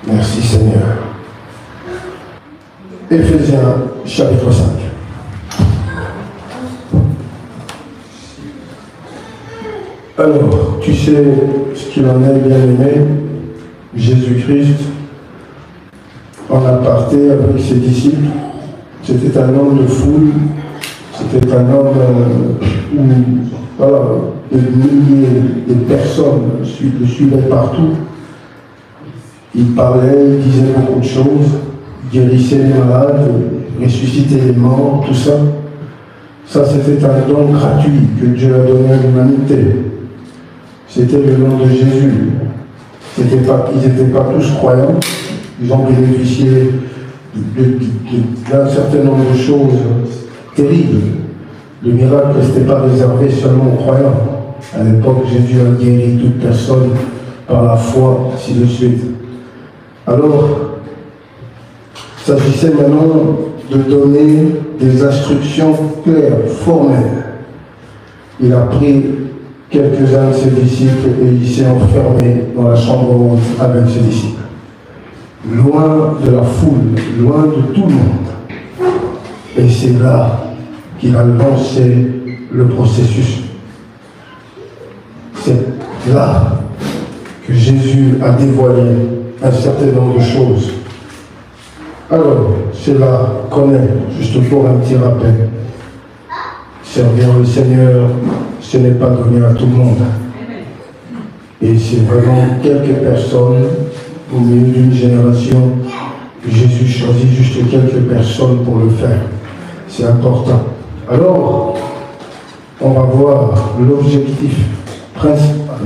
Merci Seigneur. Éphésiens chapitre 5. Alors, tu sais ce qu'il en est, bien-aimé, Jésus-Christ, en aparté avec ses disciples. C'était un homme de foule, c'était un homme où voilà, des milliers de personnes le suivaient partout. Il parlait, il disait beaucoup de choses, guérissait les malades, ressuscitait les morts, tout ça. Ça, c'était un don gratuit que Dieu a donné à l'humanité. C'était le nom de Jésus. Ils n'étaient pas tous croyants. Ils ont bénéficié d'un certain nombre de choses terribles. Le miracle n'était pas réservé seulement aux croyants. À l'époque, Jésus a guéri toute personne par la foi, ainsi de suite. Alors, il s'agissait maintenant de donner des instructions claires, formelles. Il a pris quelques-uns de ses disciples et il s'est enfermé dans la chambre haute avec ses disciples. Loin de la foule, loin de tout le monde. Et c'est là qu'il a lancé le processus. C'est là que Jésus a dévoilé un certain nombre de choses. Alors, cela connaît, juste pour un petit rappel. Servir le Seigneur, ce n'est pas donné à tout le monde. Et c'est vraiment quelques personnes, au milieu d'une génération, Jésus choisit juste quelques personnes pour le faire. C'est important. Alors, on va voir l'objectif principal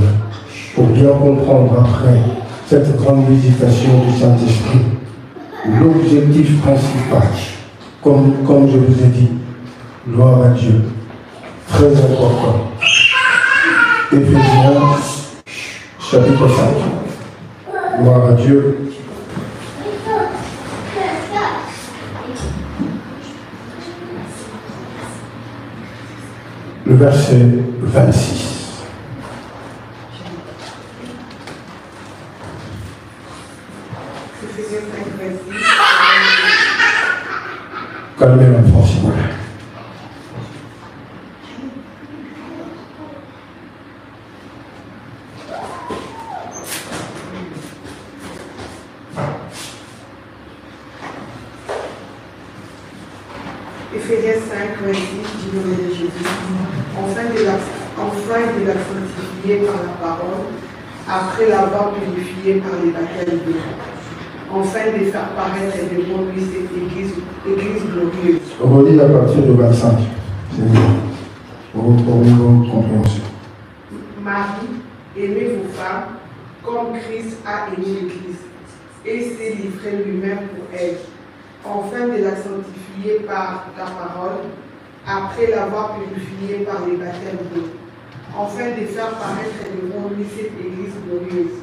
pour bien comprendre après cette grande visitation du Saint-Esprit. L'objectif principal, comme je vous ai dit, gloire à Dieu, très important. Éphésiens, chapitre 5. Gloire à Dieu. Le verset 26. Calmez l'enfant, s'il vous plaît. Éphésiens 5, 26, du nom de Jésus. Enfin de la sanctifier par la parole, après l'avoir purifié par les baptêmes d'eau. Enfin de faire paraître devant lui cette église glorieuse. Relis à partir de 25. C'est mieux. Pour votre compréhension. Marie, aimez vos femmes comme Christ a aimé l'Église et s'est livré lui-même pour elle. Enfin de la sanctifier par la parole, après l'avoir purifiée par les baptêmes d'eau. Enfin de faire paraître devant lui cette église glorieuse,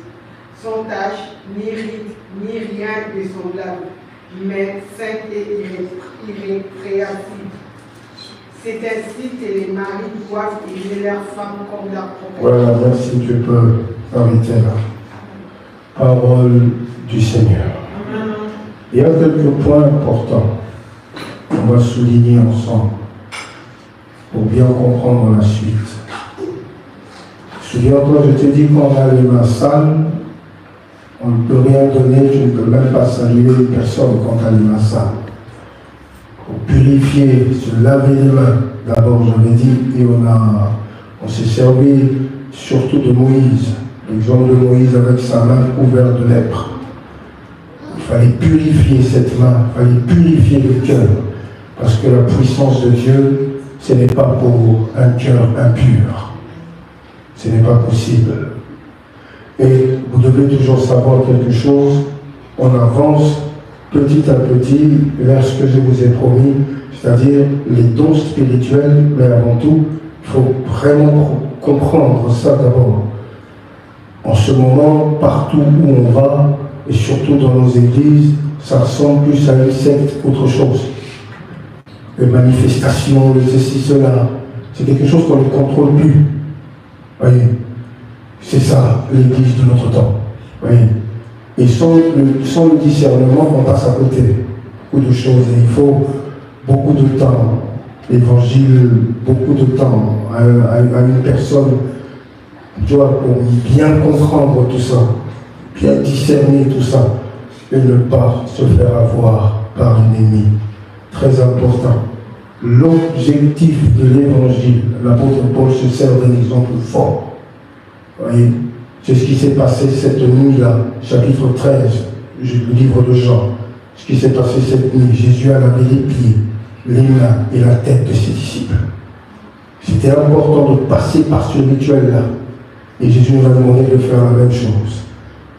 sans tache, ni rite, ni rien de semblable, mais sainte et irrépréhensible. C'est ainsi que les maris doivent aimer leurs femmes comme leur propre. Voilà, merci, tu peux arrêter là. Parole du Seigneur. Il y a quelques points importants qu'on va souligner ensemble pour bien comprendre la suite. Souviens-toi, je t'ai dit qu'on allait dans la salle, on ne peut rien donner, tu ne peux même pas saluer une personne quand tu allumes la salle. Pour purifier, se laver les mains, d'abord j'avais dit, et on s'est servi surtout de Moïse, l'exemple de Moïse avec sa main couverte de lèpre. Il fallait purifier cette main, il fallait purifier le cœur, parce que la puissance de Dieu, ce n'est pas pour un cœur impur. Ce n'est pas possible. Et vous devez toujours savoir quelque chose, on avance petit à petit vers ce que je vous ai promis, c'est-à-dire les dons spirituels, mais avant tout, il faut vraiment comprendre ça d'abord. En ce moment, partout où on va, et surtout dans nos églises, ça ressemble plus à une secte qu'autre chose. Les manifestations, les ceci, cela, c'est quelque chose qu'on ne contrôle plus. Voyez, c'est ça l'église de notre temps. Voyez, Et sans le discernement, on passe à côté. Beaucoup de choses. Et il faut beaucoup de temps. L'évangile, beaucoup de temps à une personne, tu vois, pour bien comprendre tout ça, bien discerner tout ça, et ne pas se faire avoir par l'ennemi. Très important. L'objectif de l'évangile, l'apôtre Paul se sert d'un exemple fort. Vous voyez, c'est ce qui s'est passé cette nuit-là, chapitre 13, le livre de Jean. Ce qui s'est passé cette nuit, Jésus a lavé les pieds, les mains et la tête de ses disciples. C'était important de passer par ce rituel-là. Et Jésus nous a demandé de faire la même chose.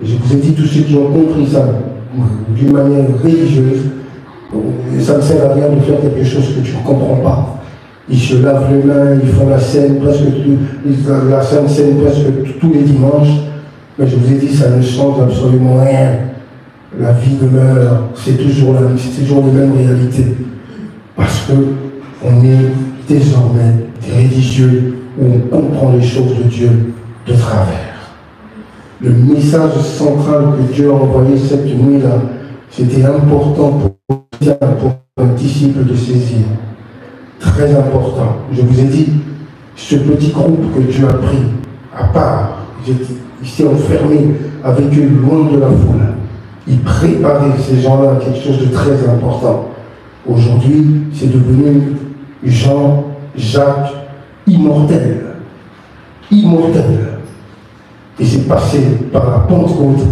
Et je vous ai dit, tous ceux qui ont compris ça d'une manière religieuse, ça ne sert à rien de faire quelque chose que tu ne comprends pas. Ils se lavent les mains, ils font la scène la Sainte Seine presque tous les dimanches. Mais je vous ai dit, ça ne change absolument rien. La vie demeure, c'est toujours les mêmes réalités. Parce qu'on est désormais des religieux où on comprend les choses de Dieu de travers. Le message central que Dieu a envoyé cette nuit-là, c'était important pour un disciple de saisir. Très important. Je vous ai dit, ce petit groupe que Dieu a pris, à part, il s'est enfermé avec eux loin de la foule. Il préparait ces gens-là à quelque chose de très important. Aujourd'hui, c'est devenu Jean, Jacques, immortel. Immortel. Et c'est passé par la Pentecôte.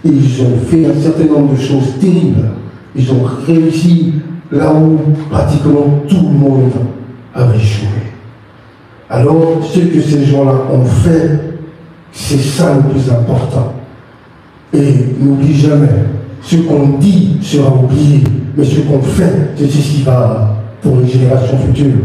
Et ils ont fait un certain nombre de choses terribles. Ils ont réussi là où pratiquement tout le monde avait échoué. Alors, ce que ces gens-là ont fait, c'est ça le plus important. Et n'oublie jamais, ce qu'on dit sera oublié, mais ce qu'on fait, c'est ce qui va pour les générations futures.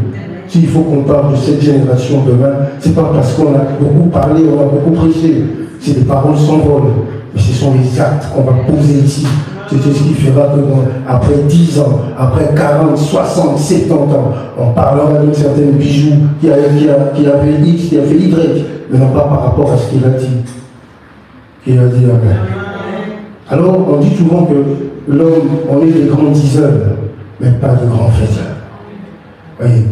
S'il faut qu'on parle de cette génération demain, ce n'est pas parce qu'on a beaucoup parlé, on a beaucoup prêché. C'est des paroles s'envolent, mais ce sont les actes qu'on va poser ici. C'est ce qui fera que après 10 ans, après 40, 60, 70 ans, on parlera d'une certaine bijou qui avait X, qui a fait Y, mais non pas par rapport à ce qu'il a dit. Qu'il a dit Amen. Alors, on dit souvent que l'homme, on est des grands diseurs, mais pas de grands faiseurs. Voyez,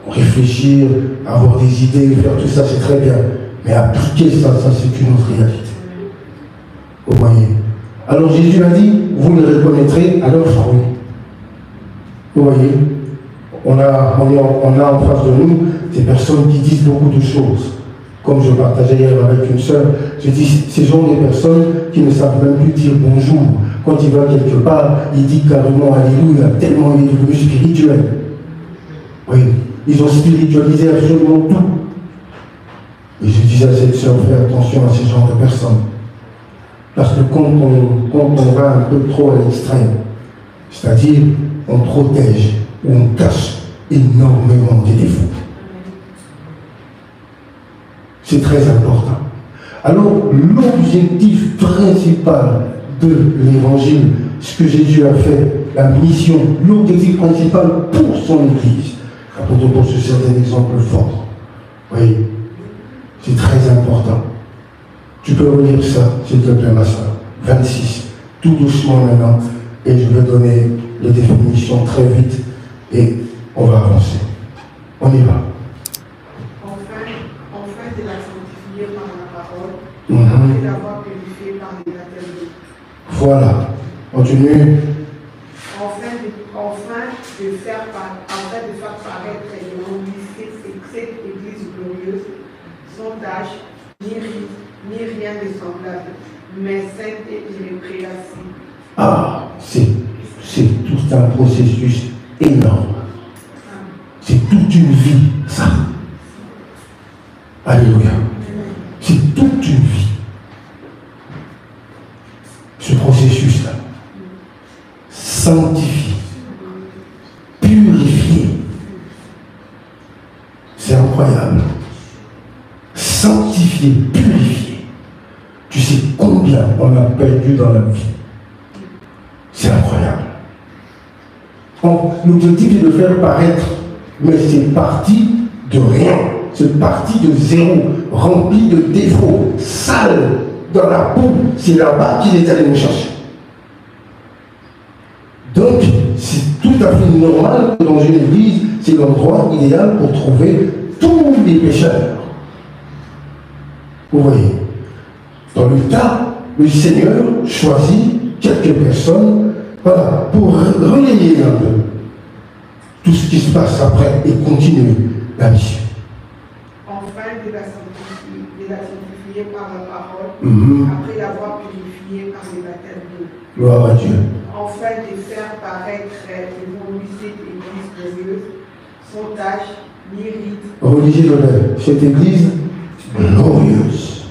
réfléchir, avoir des idées, faire tout ça, c'est très bien. Mais appliquer ça c'est une autre réalité. Vous voyez. Alors Jésus a dit, vous les reconnaîtrez à leurs fruits. Vous voyez, on a en face de nous des personnes qui disent beaucoup de choses. Comme je partageais hier avec une sœur, je dis, ce sont des personnes qui ne savent même plus dire bonjour. Quand il va quelque part, il dit carrément Alléluia, tellement il est devenu spirituel. Oui, ils ont spiritualisé absolument tout. Et je disais à cette sœur, fais attention à ce genre de personnes. Parce que quand on va un peu trop à l'extrême, c'est-à-dire on protège ou on cache énormément des défauts. C'est très important. Alors, l'objectif principal de l'évangile, ce que Jésus a fait, la mission, l'objectif principal pour son Église, l'apôtre Paul se sert d'un exemple fort. Oui, c'est très important. Tu peux relire ça, s'il te plaît, ma soeur. 26. Tout doucement maintenant. Et je vais donner les définitions très vite. Et on va avancer. On y va. Enfin de la sanctifier par la parole, après l'avoir purifié par les baptêmes. Voilà. Continue. Enfin de faire paraître cette Église glorieuse, sans tâche, ni rien de semblable, mais sainte et irrépréhensible. Ah, c'est tout un processus énorme. C'est toute une vie, ça. Alléluia. C'est toute une vie. Ce processus-là. Sanctifié. Purifié. C'est incroyable. Sanctifié, purifié. Tu sais combien on a perdu dans la vie. C'est incroyable. L'objectif est de faire paraître, mais c'est parti de rien. C'est parti de zéro, rempli de défauts, sale dans la boue, c'est là-bas qu'il est allé nous chercher. Donc, c'est tout à fait normal que dans une église, c'est l'endroit idéal pour trouver tous les pécheurs. Vous voyez, dans le tas, le Seigneur choisit quelques personnes, voilà, pour relayer un peu tout ce qui se passe après et continuer la mission. Enfin, de la sanctifier par la parole, après l'avoir purifié par les baptêmes d'eau. Gloire à Dieu. Enfin, de faire paraître devant lui cette église glorieuse, sans tache, ni ride. Relisez le cette église glorieuse.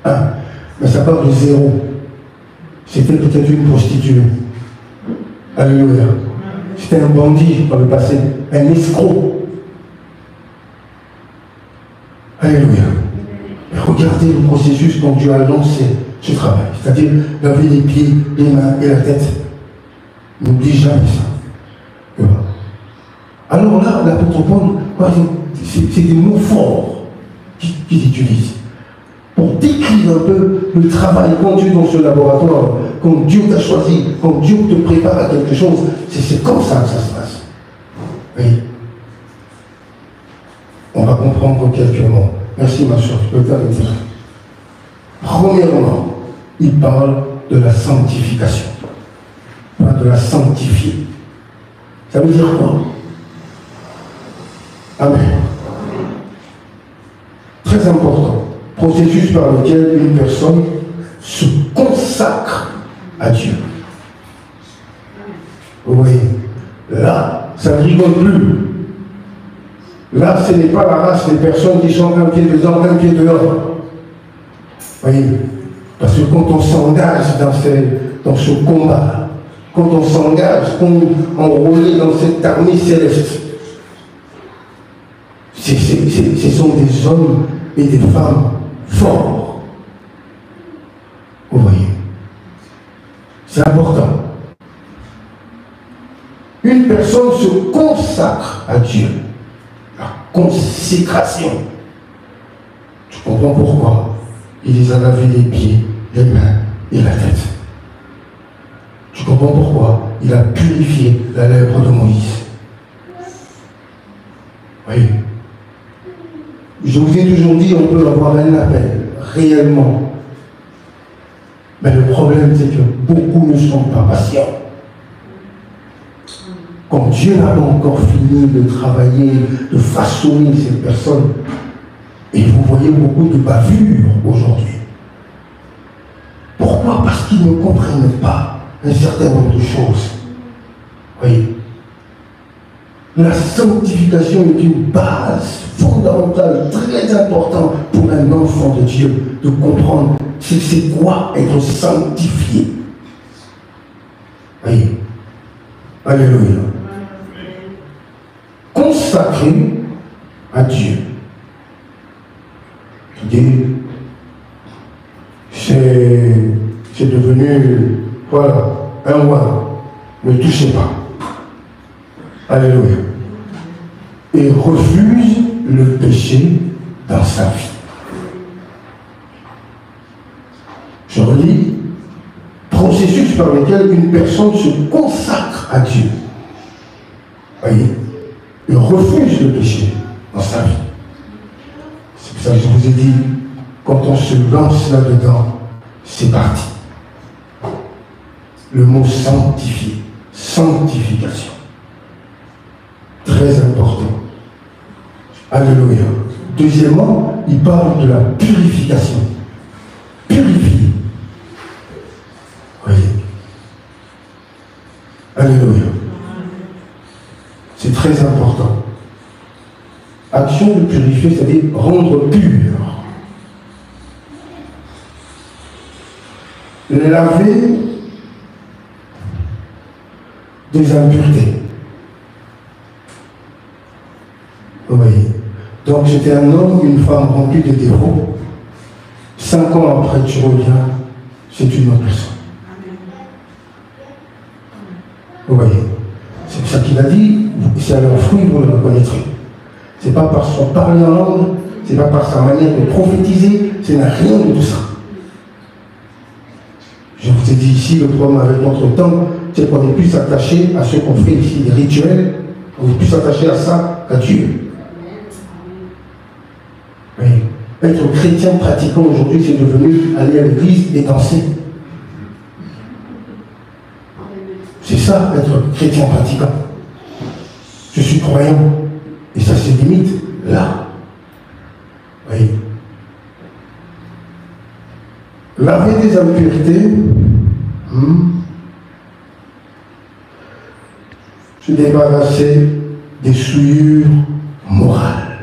Ah, mais ça part de zéro. C'était peut-être une prostituée. Alléluia. C'était un bandit dans le passé, un escroc. Alléluia. Et regardez le processus quand Dieu a lancé ce travail, c'est-à-dire laver les pieds, les mains et la tête. N'oublie jamais ça. Voilà. Alors là, l'apôtre Paul, c'est des mots forts qu'il utilise pour décrire un peu le travail conduit dans ce laboratoire, quand Dieu t'a choisi, quand Dieu te prépare à quelque chose. C'est comme ça que ça se passe. Oui. On va comprendre quelques mots. Merci ma soeur, je peux t'arrêter. Premièrement, il parle de la sanctification. Pas de la sanctifier. Ça veut dire quoi? Amen. Très important. Processus par lequel une personne se consacre à Dieu. Vous voyez, là, ça ne rigole plus. Là, ce n'est pas la race des personnes qui sont un pied dedans, un pied dehors. Vous voyez, parce que quand on s'engage dans ce combat, quand on s'engage, enrôlé dans cette armée céleste, ce sont des hommes et des femmes forts. Vous voyez, c'est important. Une personne se consacre à Dieu. La consécration. Tu comprends pourquoi il les a lavé les pieds, les mains et la tête. Tu comprends pourquoi il a purifié la lèvre de Moïse. Oui. Je vous ai toujours dit, on peut avoir un appel, réellement. Mais le problème, c'est que beaucoup ne sont pas patients. Quand Dieu n'a pas encore fini de travailler, de façonner cette personne, et vous voyez beaucoup de bavures aujourd'hui. Pourquoi? Parce qu'ils ne comprennent pas un certain nombre de choses. Oui. La sanctification est une base fondamentale, très importante pour un enfant de Dieu, de comprendre c'est quoi être sanctifié. Oui. Alléluia. Consacré à Dieu. C'est devenu, voilà, un roi. Ne touchez pas. Alléluia. Et refuse le péché dans sa vie. Je relis. Processus par lequel une personne se consacre à Dieu. Voyez, il refuse le péché dans sa vie. C'est pour ça que je vous ai dit, quand on se lance là-dedans, c'est parti. Le mot sanctifier, sanctification. Très important. Alléluia. Deuxièmement, il parle de la purification. Purifier. Voyez. Alléluia. C'est très important. Action de purifier, c'est-à-dire rendre pur. Laver des impuretés. Vous voyez. Donc c'était un homme, une femme remplie de défauts. 5 ans après, tu reviens, c'est une autre personne. Vous voyez. C'est pour ça qu'il a dit, c'est à leur fruit, vous le reconnaîtrez. Ce n'est pas par son parler en langue, ce n'est pas par sa manière de prophétiser, ce n'est rien de tout ça. Je t'ai dit ici, le problème avec notre temps, c'est qu'on est plus attaché à ce qu'on fait ici, les rituels, on est plus attaché à ça qu'à Dieu. Oui. Être chrétien pratiquant aujourd'hui, c'est devenu aller à l'église et danser. C'est ça, être chrétien pratiquant. Je suis croyant. Et ça se limite là. Oui. Laver des impuretés, se débarrasser des souillures morales.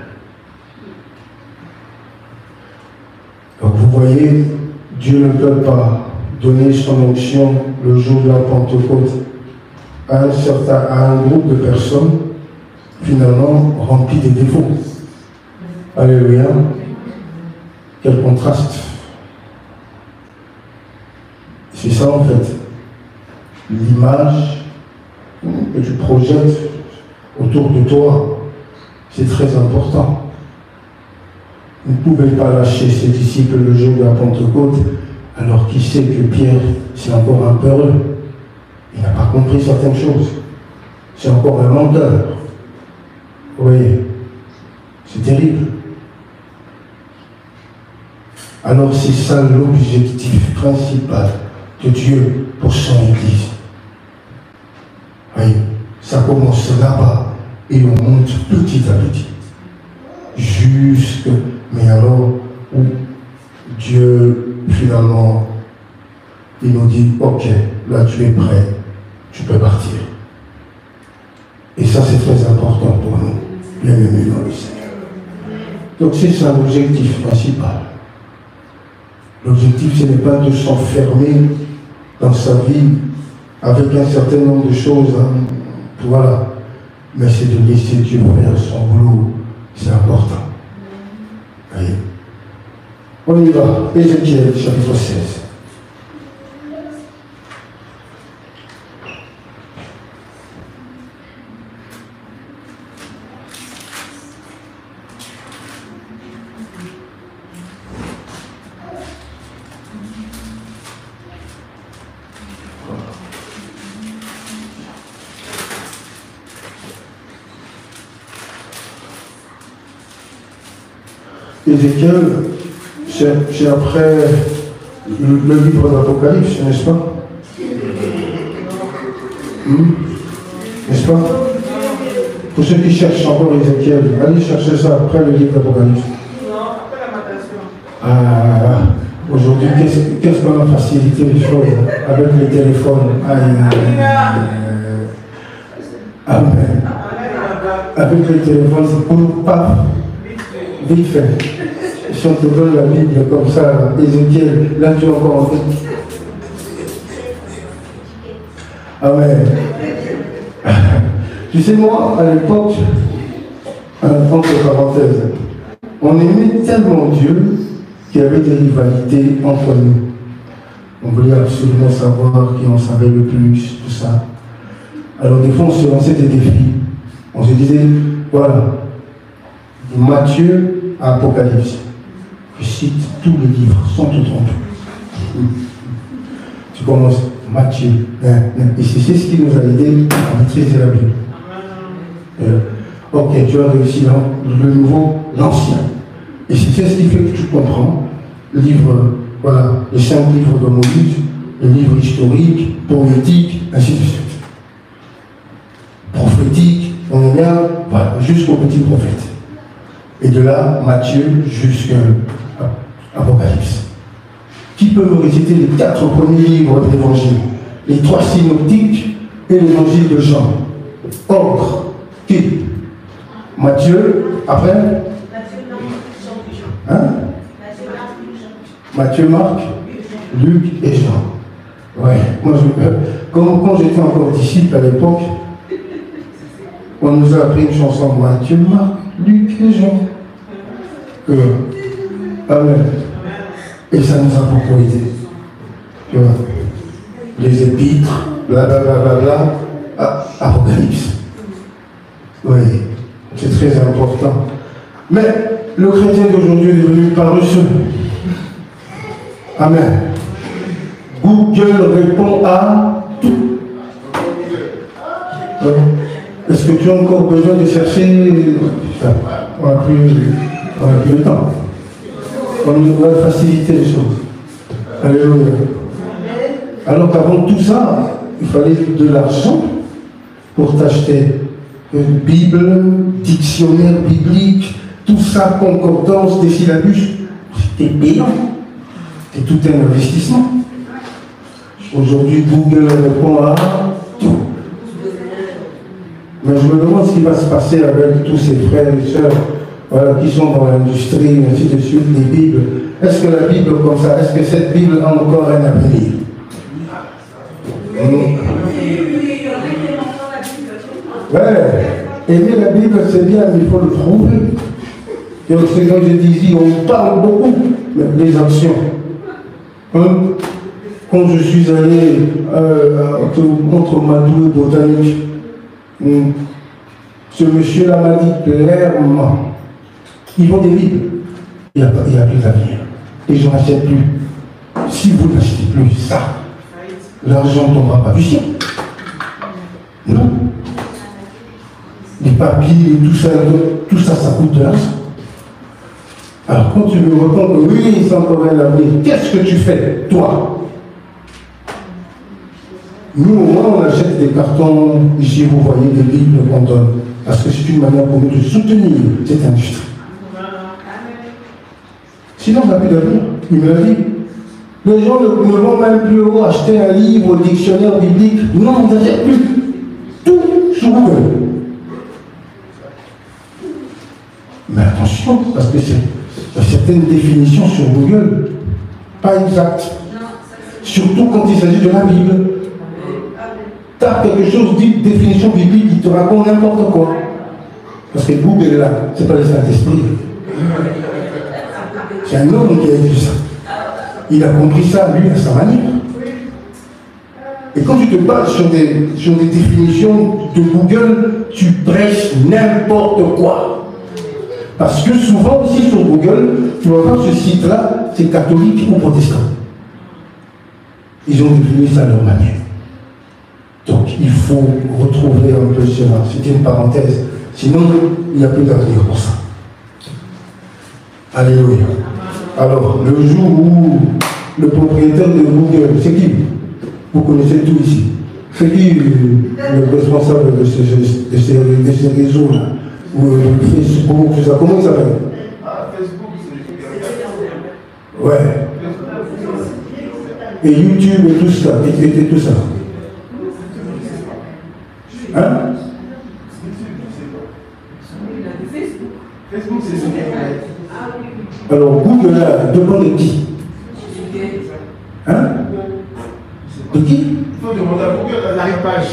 Donc vous voyez, Dieu ne peut pas donner son onction le jour de la Pentecôte à un groupe de personnes finalement remplies de défauts. Alléluia. Quel contraste. C'est ça en fait. L'image que tu projettes autour de toi, c'est très important. Vous ne pouvez pas lâcher ses disciples le jour de la Pentecôte, alors qu'il sait que Pierre, c'est encore un peureux. Il n'a pas compris certaines choses. C'est encore un menteur. Vous voyez, c'est terrible. Alors c'est ça l'objectif principal de Dieu pour son Église. Oui, ça commence là-bas et on monte petit à petit. Jusque, mais alors où Dieu finalement, il nous dit, ok, là tu es prêt, tu peux partir. Et ça c'est très important pour nous, bien aimés dans le Seigneur. Donc c'est ça l'objectif principal. L'objectif ce n'est pas de s'enfermer dans sa vie avec un certain nombre de choses, voilà, mais c'est de laisser Dieu faire son boulot, c'est important. Oui. On y va, Ézéchiel chapitre 16. Ézéchiel, c'est après le livre d'Apocalypse, n'est-ce pas? N'est-ce pas? Pour ceux qui cherchent encore Ézéchiel, allez chercher ça après le livre d'Apocalypse. Non, après la matation. Ah, aujourd'hui, qu'est-ce qu'on a facilité les choses avec les téléphones? Amen. Avec les téléphones, c'est pour pas vite fait. Si on te donne la Bible comme ça, Ézéchiel, là tu es encore en fait. Amen. Tu sais, moi, à l'époque, entre parenthèses, on aimait tellement Dieu qu'il y avait des rivalités entre nous. On voulait absolument savoir qui en savait le plus, tout ça. Alors des fois, on se lançait des défis. On se disait, voilà, de Matthieu à Apocalypse. Je cite tous les livres, sans te tromper. Tu commences, Matthieu. Et c'est ce qui nous a aidé à maîtriser la Bible. Ok, tu as réussi le nouveau, l'ancien. Et c'est ce qui fait que tu comprends le livre, voilà, les 5 livres de Moïse, le livre historique, poétique, ainsi de suite. Prophétique, on est là, voilà, jusqu'au petit prophète. Et de là, Matthieu jusqu'à Apocalypse. Qui peut me réciter les 4 premiers livres de l'Évangile? Les 3 synoptiques et l'Évangile de Jean. Ordre. Qui? Matthieu, après? Hein? Matthieu, Marc, Luc et Jean. Ouais. Moi, quand j'étais encore disciple à l'époque, on nous a appris une chanson, Matthieu, Marc, Luc et Jean. Amen. Et ça nous a beaucoup aidé. Tu vois, les épîtres, blablabla, Apocalypse. Oui, c'est très important. Mais le chrétien d'aujourd'hui est devenu paresseux. Amen. Google répond à tout. Est-ce que tu as encore besoin de chercher? On n'a plus le temps. On va faciliter les choses. Alléluia. Alors qu'avant tout ça, il fallait de l'argent pour t'acheter une Bible, dictionnaire biblique, tout ça, concordance, des syllabus. C'était payant. C'est tout un investissement. Aujourd'hui, Google répond à tout. Mais je me demande ce qui va se passer avec tous ces frères et sœurs, voilà, qui sont dans l'industrie, ainsi de suite, les Bibles. Est-ce que la Bible comme ça, est-ce que cette Bible a encore un avenir? Ouais, aimer la Bible c'est bien, mais il faut le trouver. Et c'est comme je disais, on parle beaucoup, mais les actions. Quand je suis allé contre Madou botanique, ce monsieur-là m'a dit clairement, ils vont des Bibles, il n'y a plus d'avenir. Les gens n'achètent plus. Si vous n'achetez plus ça, l'argent ne tombera pas du ciel. Non. Les papiers, tout ça, ça coûte de l'argent. Alors quand tu me réponds que oui, c'est encore un avenir, qu'est-ce que tu fais, toi? Nous, au moins, on achète des cartons, ici, vous voyez, des Bibles qu'on donne. Parce que c'est une manière pour nous de soutenir cette industrie. Sinon, on n'a plus d'avenir. Il me l'a dit. Les gens ne vont même plus acheter un livre, un dictionnaire biblique. Non, ils n'achètent plus. Tout sur Google. Mais attention, parce que il y a certaines définitions sur Google, pas exactes. Surtout quand il s'agit de la Bible. Tu as quelque chose dit, définition biblique, il te raconte n'importe quoi. Parce que Google est là, c'est pas le Saint-Esprit. C'est un homme qui a vu ça. Il a compris ça, lui, à sa manière. Et quand tu te bases sur des définitions de Google, tu prêches n'importe quoi. Parce que souvent aussi sur Google, tu vas voir ce site-là, c'est catholique ou protestant. Ils ont défini ça à leur manière. Donc il faut retrouver un peu cela. C'était une parenthèse. Sinon, il n'y a plus d'avenir pour ça. Alléluia. Alors, le jour où le propriétaire de Google, c'est qui? Vous connaissez tout ici. C'est qui le responsable de ces réseaux-là? Ou Facebook, tout ça. Comment il s'appelle? Facebook, c'est... Ouais. Et YouTube et tout ça. Et tout ça. Hein? Facebook, c'est ce Alors, Google là, dépend de qui? Hein? De qui? Il faut demander à Google l'arrivage.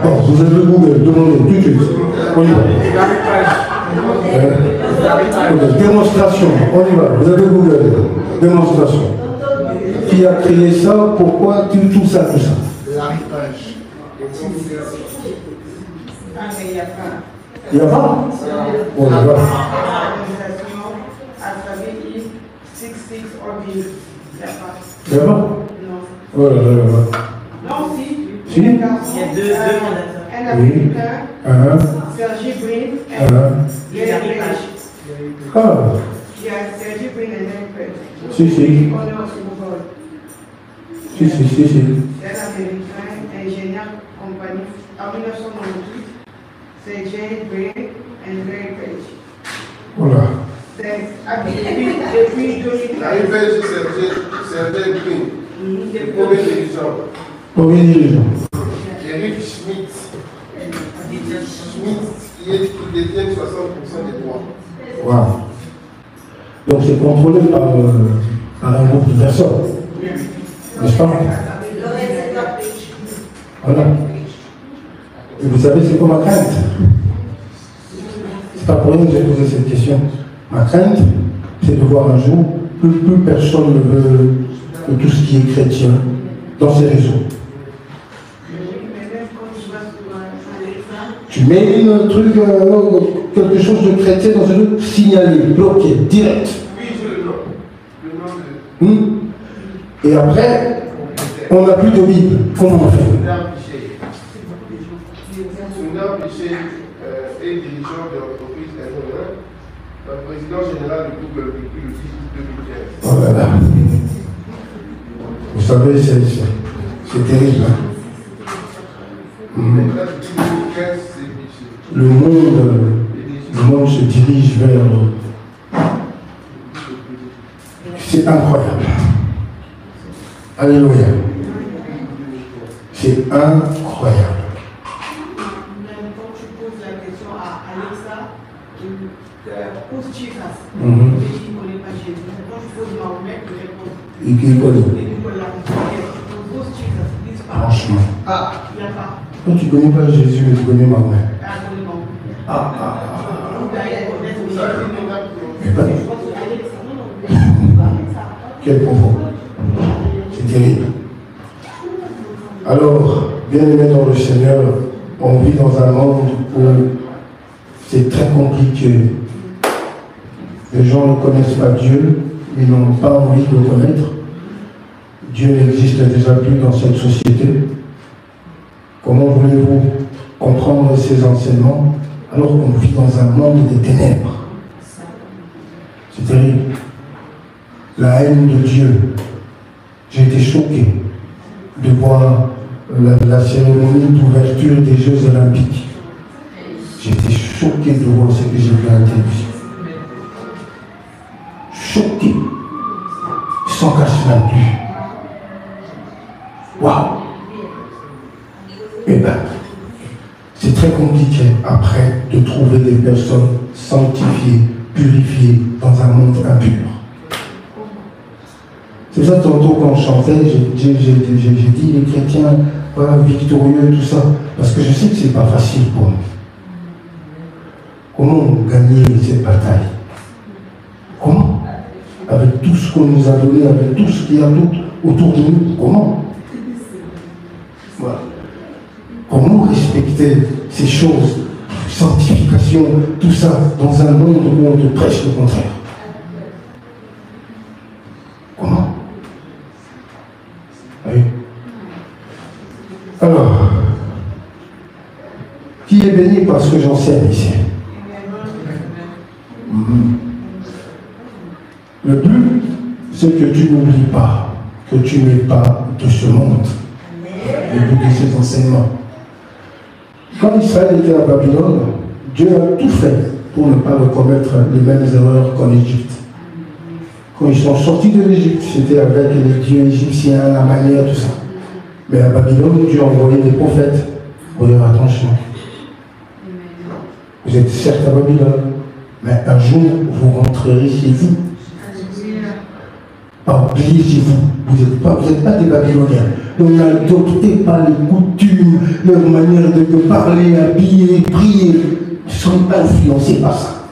Bon, vous avez Google, demandez tout de suite. On y va. Démonstration, on y va. Vous avez Google. Démonstration. Qui a créé ça? Pourquoi tout ça? L'arrivage. Il n'y a pas. On y va. Il n'y a pas. Oh là là là là. Non, si. Si. Il y a deux fondateurs. Un africain, Sergi Brin, et Larry Page. Ah. Il y a Sergi Brin et Larry Page. Si. On est aussi beaucoup. Si. C'est un américain, ingénieur compagnie. En 1998, c'est Sergi Brin et Larry Page. Voilà. Depuis 2013. L'arrivage, c'est un Green. Le premier dirigeant. Premier dirigeant. Eric Schmidt. Qui détient 60% des droits. Wow. Donc c'est contrôlé par un groupe de personnes. N'est-ce pas? Voilà. Et vous savez, c'est quoi ma crainte? C'est pas pour rien que j'ai posé cette question. Ma crainte, c'est de voir un jour que plus personne ne veut que tout ce qui est chrétien dans ces réseaux. Tu mets un truc, quelque chose de chrétien dans ce truc, signalé, bloqué, direct. Oui, je le nom. Le nom de... Et après, On n'a plus de Bible. Comment on fait? Soudan Piché est dirigeant de l'entreprise N1, le président général du groupe depuis le 10 août 2015. Oh là là. Vous savez, c'est terrible. Hein? Le monde se dirige vers... C'est incroyable. Alléluia. C'est incroyable. Même quand tu poses la question à Alexa, who's Jesus? Il ne connaît pas Jésus. Quand je pose Mahomet, il répond. Et qui connaît? Who's Jesus? Il dit pas. Franchement. Ah, il n'y a pas. Quand tu ne connais pas Jésus, mais tu connais Mahomet. Ah, je connais Mahomet. Mais pas. Quel propos. C'est terrible. Alors, bien aimé dans le Seigneur, on vit dans un monde où c'est très compliqué. Les gens ne connaissent pas Dieu, ils n'ont pas envie de le connaître. Dieu n'existe déjà plus dans cette société. Comment voulez-vous comprendre ces enseignements alors qu'on vit dans un monde des ténèbres? C'est terrible. La haine de Dieu. J'ai été choqué de voir la cérémonie d'ouverture des Jeux Olympiques. J'ai été choqué de voir ce que j'ai vu à la télévision. Choqué. Sans cache même plus. Waouh! Eh bien, c'est très compliqué après de trouver des personnes sanctifiées, purifiées dans un monde impur. C'est ça, tantôt quand on chantait, j'ai dit les chrétiens, voilà, victorieux, tout ça, parce que je sais que c'est pas facile pour nous. Comment gagner cette bataille? Comment? Avec tout ce qu'on nous a donné, avec tout ce qu'il y a autour de nous, comment? Voilà. Comment respecter ces choses, sanctification, tout ça, dans un monde où on te prêche le contraire? Comment? Oui. Alors, qui est béni par ce que j'enseigne ici? Le but, c'est que tu n'oublies pas que tu n'es pas de ce monde. Le but de ces enseignements. Quand Israël était à Babylone, Dieu a tout fait pour ne pas commettre les mêmes erreurs qu'en Égypte. Quand ils sont sortis de l'Égypte, c'était avec les dieux égyptiens, la manière, tout ça. Mais à Babylone, Dieu a envoyé des prophètes pour dire attention. Vous êtes certes à Babylone, mais un jour, vous rentrerez chez vous. Pas oublier chez vous. Vous n'êtes pas des Babyloniens. Donc n'adoptez pas les coutumes, leur manière de parler, habiller, prier. Ne soyez pas influencés par ça.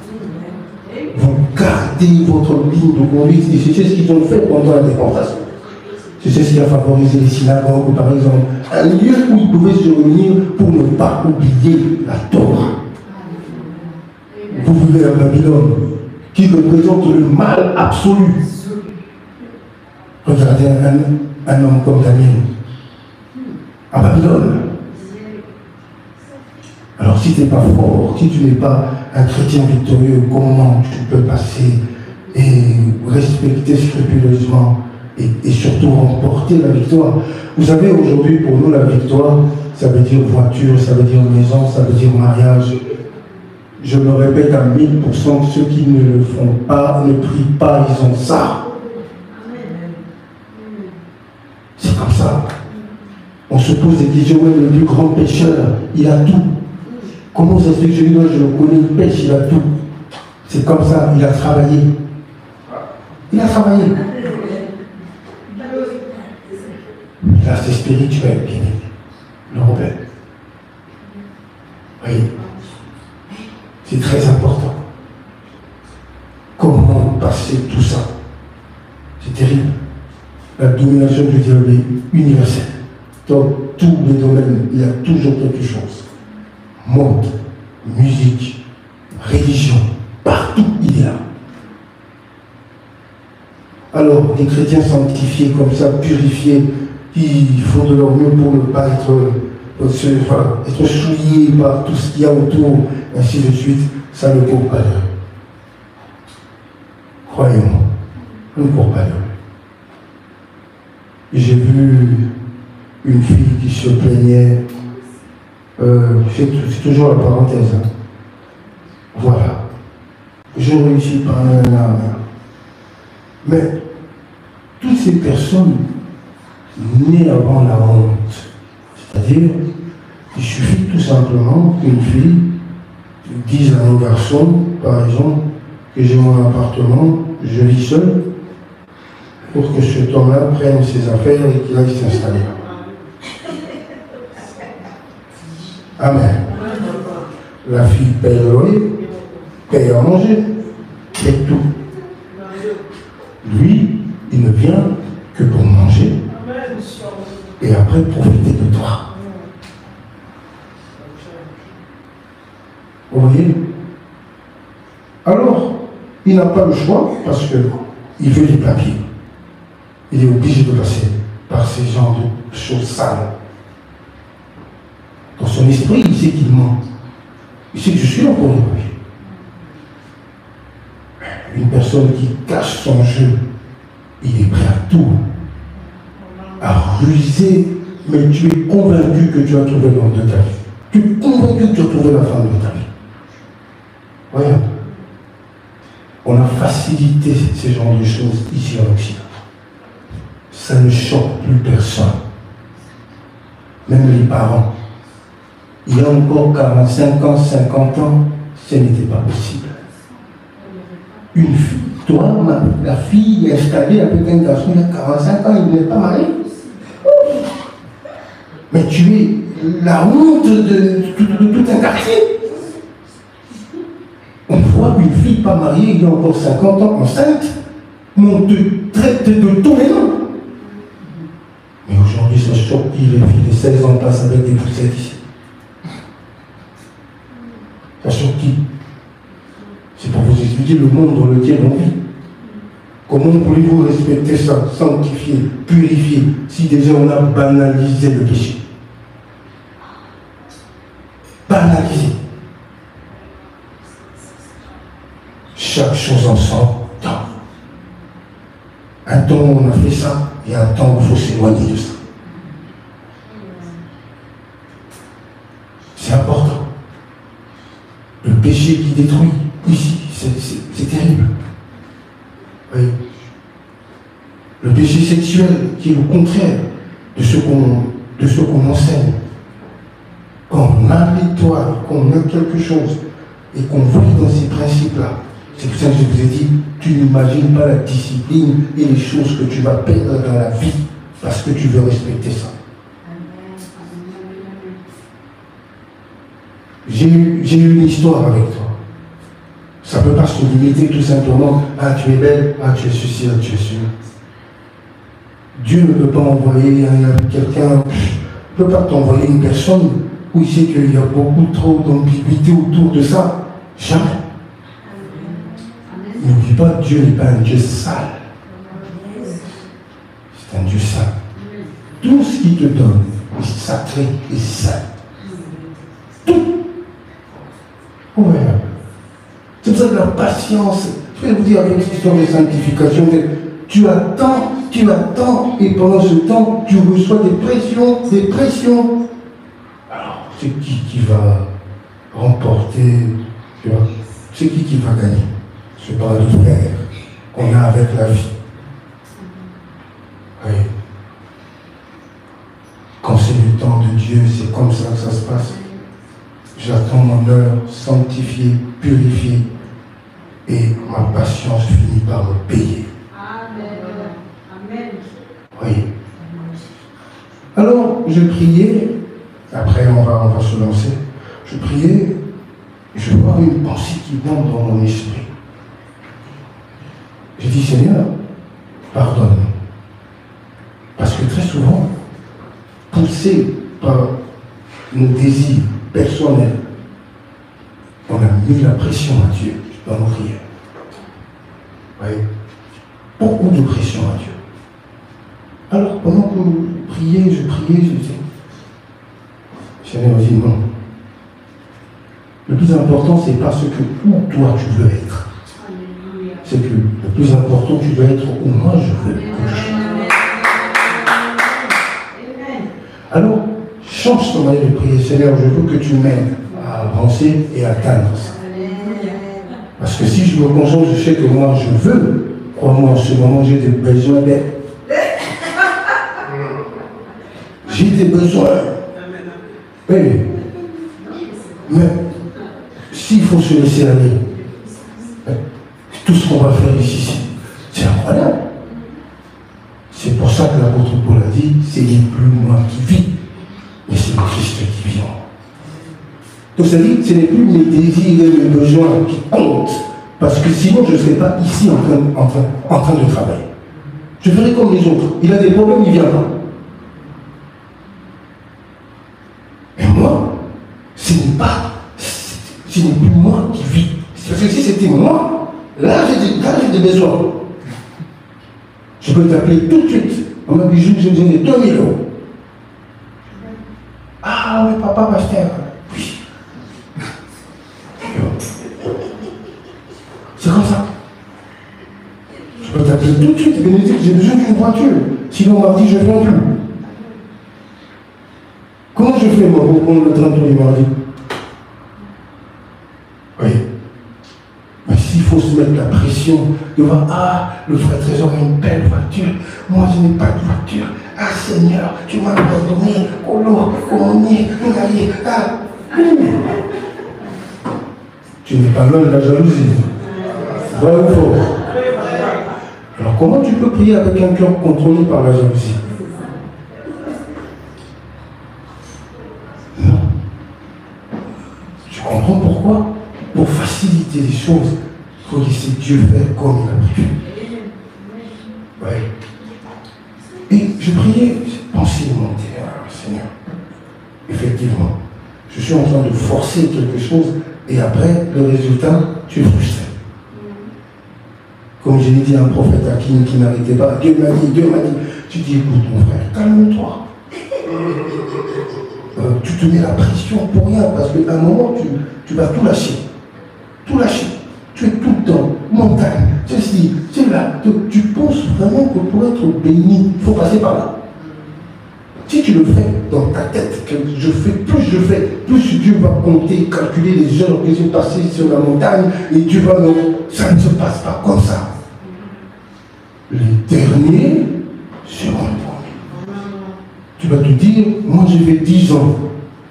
Vous gardez votre ligne de conduite. Et c'est ce qu'ils ont fait pendant la déportation. C'est ce qui a favorisé les synagogues, par exemple. Un lieu où ils pouvaient se réunir pour ne pas oublier la Torah. Vous vivez à Babylone, qui représente le mal absolu. Regardez un homme comme Daniel, à Babylone. Alors si tu n'es pas fort, si tu n'es pas un chrétien victorieux, comment tu peux passer et respecter scrupuleusement et surtout remporter la victoire? Vous savez, aujourd'hui, pour nous, la victoire, ça veut dire voiture, ça veut dire maison, ça veut dire mariage. Je le répète à 1000%, ceux qui ne le font pas, ne prient pas, ils ont ça. C'est comme ça. On se pose des questions, le plus grand pécheur, il a tout. Comment ça se fait que je le connais, il pêche, il a tout. C'est comme ça, il a travaillé. Il a travaillé. Là, c'est spirituel, bien aimé. Le rebelle. Oui. C'est très important. Comment passer tout ça? C'est terrible. La domination du diable est universelle. Dans tous les domaines, il y a toujours quelque chose. Mode, musique, religion, partout il est là. Alors, des chrétiens sanctifiés comme ça, purifiés, ils font de leur mieux pour ne pas être souillés par tout ce qu'il y a autour, ainsi de suite. Ça ne court pas d'eux. Croyez-moi, ça ne court pas d'eux. J'ai vu une fille qui se plaignait, c'est toujours la parenthèse, hein. Voilà. Je ne réussis pas, mais toutes ces personnes nées avant la honte, c'est-à-dire, il suffit tout simplement qu'une fille dise à un garçon, par exemple, que j'ai mon appartement, je vis seul, pour que cet homme-là prenne ses affaires et qu'il aille s'installer. Amen. La fille paye le loyer, paye à manger, paye tout. Lui, il ne vient que pour manger et après profiter de toi. Vous voyez? Alors, il n'a pas le choix parce qu'il veut les papiers. Il est obligé de passer par ces genres de choses sales. Dans son esprit, il sait qu'il ment. Il sait que je suis là pour les papiers. Une personne qui cache son jeu, il est prêt à tout, à ruser, mais tu es convaincu que tu as trouvé l'homme de ta vie. Tu es convaincu que tu as trouvé la femme de ta vie. Voyez, on a facilité ces genres de choses ici en Occident. Ça ne choque plus personne. Même les parents. Il y a encore 45 ans, 50 ans, ce n'était pas possible. Une fille, toi, la fille est installée avec un garçon il y a 45 ans, il n'est pas marié. Mais tu es la honte de tout un quartier. On voit une fille pas mariée il y a encore 50 ans enceinte, mais on te traite de tous les noms. Mais aujourd'hui, ça choque qui les filles de 16 ans passent avec des poussettes ici. Ça choque qui? C'est pour vous expliquer le monde dans lequel on vit. Comment voulez-vous respecter ça, sanctifier, purifier, si déjà on a banalisé le péché? Banalisé. Chaque chose en son temps. Un temps où on a fait ça, et un temps où il faut s'éloigner de ça. C'est important. Le péché qui détruit, ici, c'est terrible. Oui. Le péché sexuel qui est le contraire de ce qu'on enseigne. Quand on a l'étoile, qu'on a quelque chose, et qu'on vit dans ces principes-là, c'est pour ça que je vous ai dit, tu n'imagines pas la discipline et les choses que tu vas perdre dans la vie parce que tu veux respecter ça. J'ai eu une histoire avec toi. Ça ne peut pas se limiter tout simplement à tu es belle, à tu es ceci, à tu es cela. Dieu ne peut pas envoyer quelqu'un, ne peut pas t'envoyer une personne où il sait qu'il y a beaucoup trop d'ambiguïté autour de ça. Jamais. N'oublie pas, Dieu n'est pas un Dieu sale. C'est un Dieu saint. Tout ce qu'il te donne est sacré et saint. Tout. Ouais. C'est pour ça que la patience, je vais vous dire avec cette histoire de sanctification, tu attends, et pendant ce temps, tu reçois des pressions. Alors, c'est qui va remporter, tu vois, c'est qui va gagner? Ce bras de fer qu'on a avec la vie. Oui. Quand c'est le temps de Dieu, c'est comme ça que ça se passe. J'attends mon heure sanctifiée, purifiée, et ma patience finit par me payer. Amen. Oui. Alors, je priais, après on va se lancer, je priais, je vois une pensée qui monte dans mon esprit. J'ai dit, Seigneur, pardonne-moi. Parce que très souvent, poussé par nos désirs personnels, on a mis la pression à Dieu dans nos prières. Oui. Beaucoup de pression à Dieu. Alors, pendant que nous priais, je disais, Seigneur dit non. Le plus important, c'est pas ce que où toi tu veux être. C'est que le plus important, tu dois être où moi je veux que je sois. Alors, change ton manière de prier. Seigneur, je veux que tu m'aides à avancer et à atteindre ça. Parce que si je me concentre, je sais que moi je veux, crois-moi, en ce moment, j'ai des besoins d'aide. J'ai des besoins. Oui. Mais s'il faut se laisser aller, tout ce qu'on va faire ici, c'est incroyable. C'est pour ça que l'apôtre Paul a dit, c'est plus moi qui vis, mais c'est le Christ qui vit en moi. Donc ça dit, ce n'est plus mes désirs et mes besoins qui comptent, parce que sinon je ne serais pas ici en train de travailler. Je ferai comme les autres. Il a des problèmes, il ne vient pas. Et moi, ce n'est plus moi qui vis. Parce que si c'était moi, là j'ai des besoins. Je peux t'appeler tout de suite. On m'a dit, j'ai besoin de 2000 €. Ah oui, papa va faire. Oui. C'est comme ça. Je peux t'appeler tout de suite. Bénédicte, j'ai besoin d'une voiture. Sinon, mardi, je ne viens plus. Comment je fais, moi, pour prendre le train tous les mardis? Oui. Mais s'il faut se mettre la pression de voir, ah, le frère Trésor a une belle voiture, moi je n'ai pas de voiture, ah Seigneur, tu m'as abandonné, oh l'eau, oh nez, ah. Tu n'es pas loin de la jalousie. Vrai ou faux? Alors comment tu peux prier avec un cœur contrôlé par la jalousie? Non. Tu comprends pourquoi? Pour faciliter les choses, il faut laisser Dieu faire comme il a prévu. Oui. Et je priais, cette pensée montée, Seigneur. Effectivement, je suis en train de forcer quelque chose et après, le résultat, tu es frustré. Comme je l'ai dit à un prophète Hakim qui n'arrêtait pas, Dieu m'a dit, tu dis, écoute mon frère, calme-toi. Tu te mets la pression pour rien, parce qu'à un moment, tu vas tout lâcher. Tout lâcher. Tu es tout le temps montagne, ceci, cela. Tu penses vraiment que pour être béni, il faut passer par là. Si tu le fais dans ta tête, que plus je fais, plus Dieu va compter, calculer les heures que j'ai passées sur la montagne, et tu vas non, ça ne se passe pas comme ça. Les derniers seront les premiers. Tu vas te dire, moi j'ai fait 10 ans,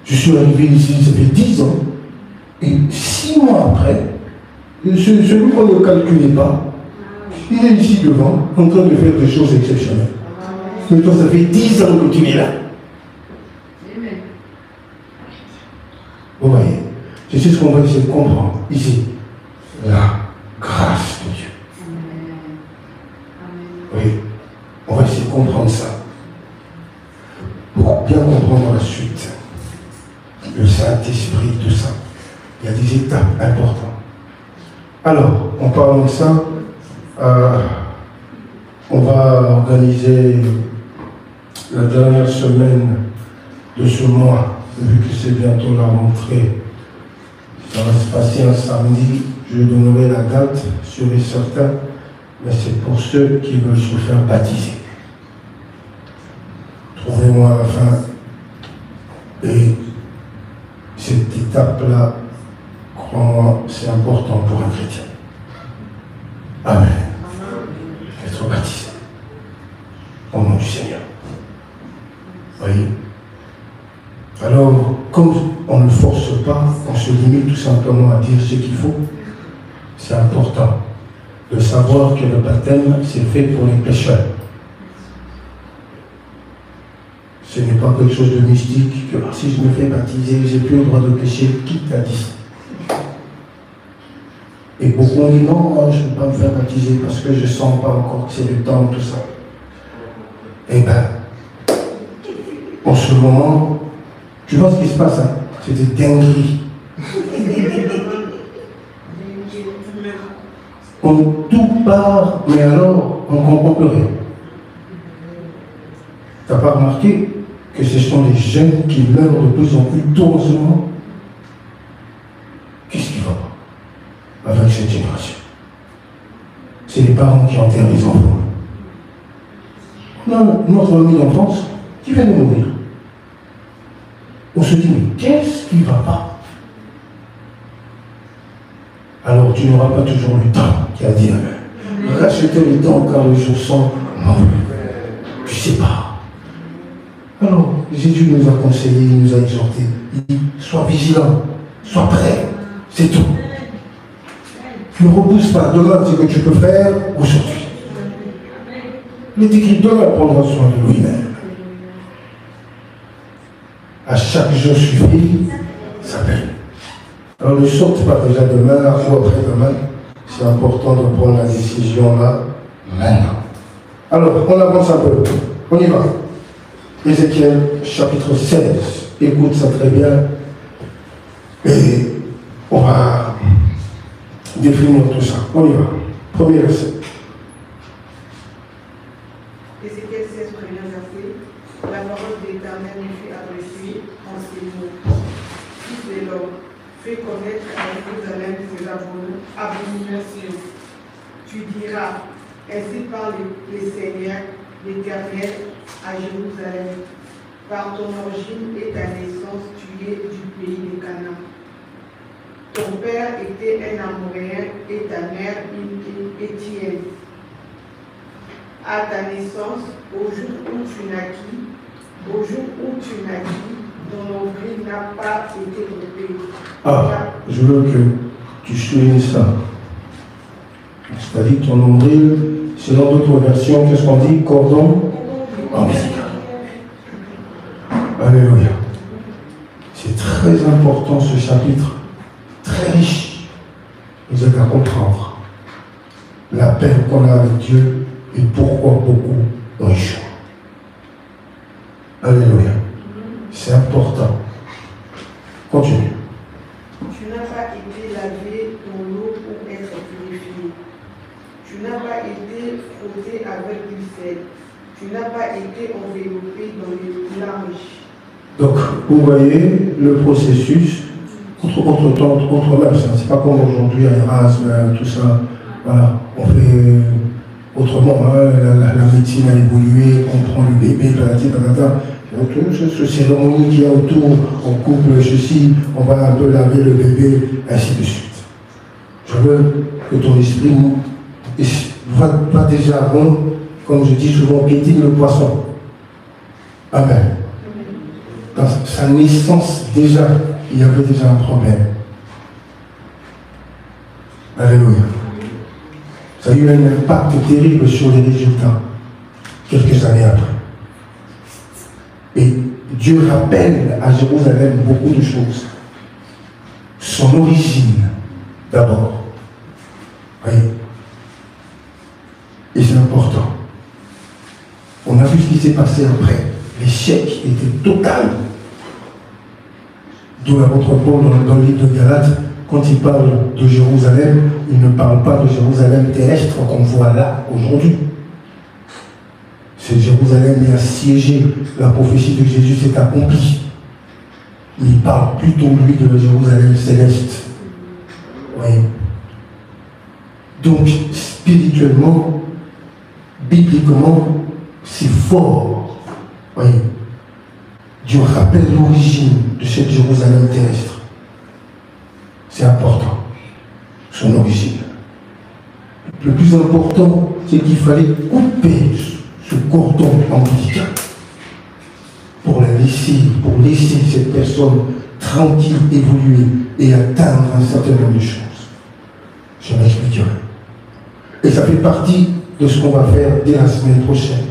je suis arrivé ici, ça fait 10 ans, et 6 mois après, celui qu'on ne calculait pas, il est ici devant, en train de faire des choses exceptionnelles. Mais toi, ça fait 10 ans que tu es là. Vous voyez, c'est ce qu'on va essayer de comprendre ici. La grâce de Dieu. Oui, on va essayer de comprendre ça. Pour bien comprendre la suite, le Saint-Esprit, tout ça, il y a des étapes importantes. Alors, en parlant de ça, on va organiser la dernière semaine de ce mois, vu que c'est bientôt la rentrée. Ça va se passer un samedi, je donnerai la date, sûr et certain, mais c'est pour ceux qui veulent se faire baptiser. Trouvez-moi à la fin. Et cette étape-là, crois-moi, c'est important pour un chrétien. Amen. Être baptisé. Au nom du Seigneur. Voyez. Alors, comme on ne force pas, on se limite tout simplement à dire ce qu'il faut, c'est important de savoir que le baptême, c'est fait pour les pécheurs. Ce n'est pas quelque chose de mystique, que si je me fais baptiser, j'ai plus le droit de pécher. Qui t'a dit ça? Et beaucoup ont dit non, moi je ne peux pas me faire baptiser parce que je ne sens pas encore que c'est le temps, tout ça. Eh bien, en ce moment, tu vois ce qui se passe, hein? C'est des dingueries. On tout part, mais alors on ne comprend plus rien. Tu n'as pas remarqué que ce sont les jeunes qui meurent de plus en plus tôt en ce moment? Qu'est-ce qui va pas avec cette génération? C'est les parents qui enterrent les enfants. On a notre ami d'enfance qui vient de mourir. On se dit, mais qu'est-ce qui ne va pas? Alors tu n'auras pas toujours le temps qui a dit Amen. Rachetez le temps car le jour sont mauvais. Tu ne sais pas. Alors Jésus nous a conseillé, il nous a exhorté. Il dit, sois vigilant, sois prêt. C'est tout. Ne repousse pas demain ce que tu peux faire aujourd'hui. Il est écrit, demain prendra soin de lui-même. À chaque jour suffit sa peine. Alors ne saute pas déjà demain ou après-demain. C'est important de prendre la décision là, maintenant. Alors, on avance un peu. On y va. Ézéchiel chapitre 16. Écoute ça très bien. Et on va définir tout ça. On y va. Premier verset. Ézéchiel 16, premier verset. La parole de l'Éternel me fut adressée en ces mots. Fils de l'homme, fais connaître à Jérusalem ses abominations. Tu diras, ainsi parle le Seigneur, l'Éternel, à Jérusalem. Par ton origine et ta naissance, tu es du pays de Canaan. Ton père était un Amoréen et ta mère une Étienne. À ta naissance, au jour où tu naquis, ton nombril n'a pas été coupé. Ah, je veux que tu soulignes ça. C'est-à-dire ton nombril, selon d'autres versions, qu'est-ce qu'on dit? Cordon ombilical. Alléluia. C'est très important ce chapitre, très riche. Vous avez à comprendre la paix qu'on a avec Dieu et pourquoi beaucoup ont échoué. Alléluia. C'est important. Continue. Tu n'as pas été lavé dans l'eau pour être purifié. Tu n'as pas été frotté avec du sel. Tu n'as pas été enveloppé dans les larmes. Donc, vous voyez le processus autre mœurs. C'est pas comme aujourd'hui, à Erasme, tout ça. Voilà, on fait autrement. Hein, la médecine a évolué, on prend le bébé, patata. Ce cérémonie qu'il y a autour, on coupe ceci, on va un peu laver le bébé, ainsi de suite. Je veux que ton esprit va déjà bon, comme je dis souvent, piétine le poisson. Amen. Dans sa naissance, déjà, il y avait déjà un problème. Alléluia. Ça a eu un impact terrible sur les résultats, quelques années après. Et Dieu rappelle à Jérusalem beaucoup de choses. Son origine, d'abord. Voyez. Et c'est important. On a vu ce qui s'est passé après. L'échec était total. D'où l'apôtre Paul dans le livre de Galates, quand il parle de Jérusalem, il ne parle pas de Jérusalem terrestre qu'on voit là aujourd'hui. C'est Jérusalem est assiégé, la prophétie de Jésus s'est accomplie. Il parle plutôt, lui, de Jérusalem céleste. Oui. Donc, spirituellement, bibliquement, c'est fort. Oui. Dieu rappelle l'origine de cette Jérusalem terrestre. C'est important. Son origine. Le plus important, c'est qu'il fallait couper ce cordon ombilical pour laisser cette personne tranquille, évoluer et atteindre un certain nombre de choses. Je m'expliquerai. Et ça fait partie de ce qu'on va faire dès la semaine prochaine.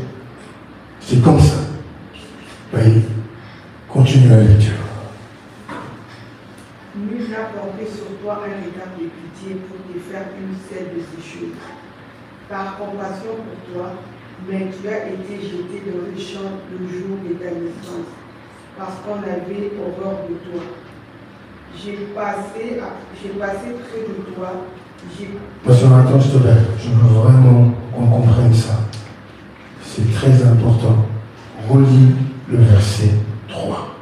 C'est comme ça. Voyez, continue la lecture. Nul n'a porté sur toi un regard de pitié pour te faire une seule de ces choses. Par compassion pour toi, mais tu as été jeté dans le champ le jour de ta naissance, parce qu'on avait horreur de toi. J'ai passé près de toi. Pasteur, attends, s'il te plaît. Je veux vraiment qu'on comprenne ça. C'est très important. relis le verset 3.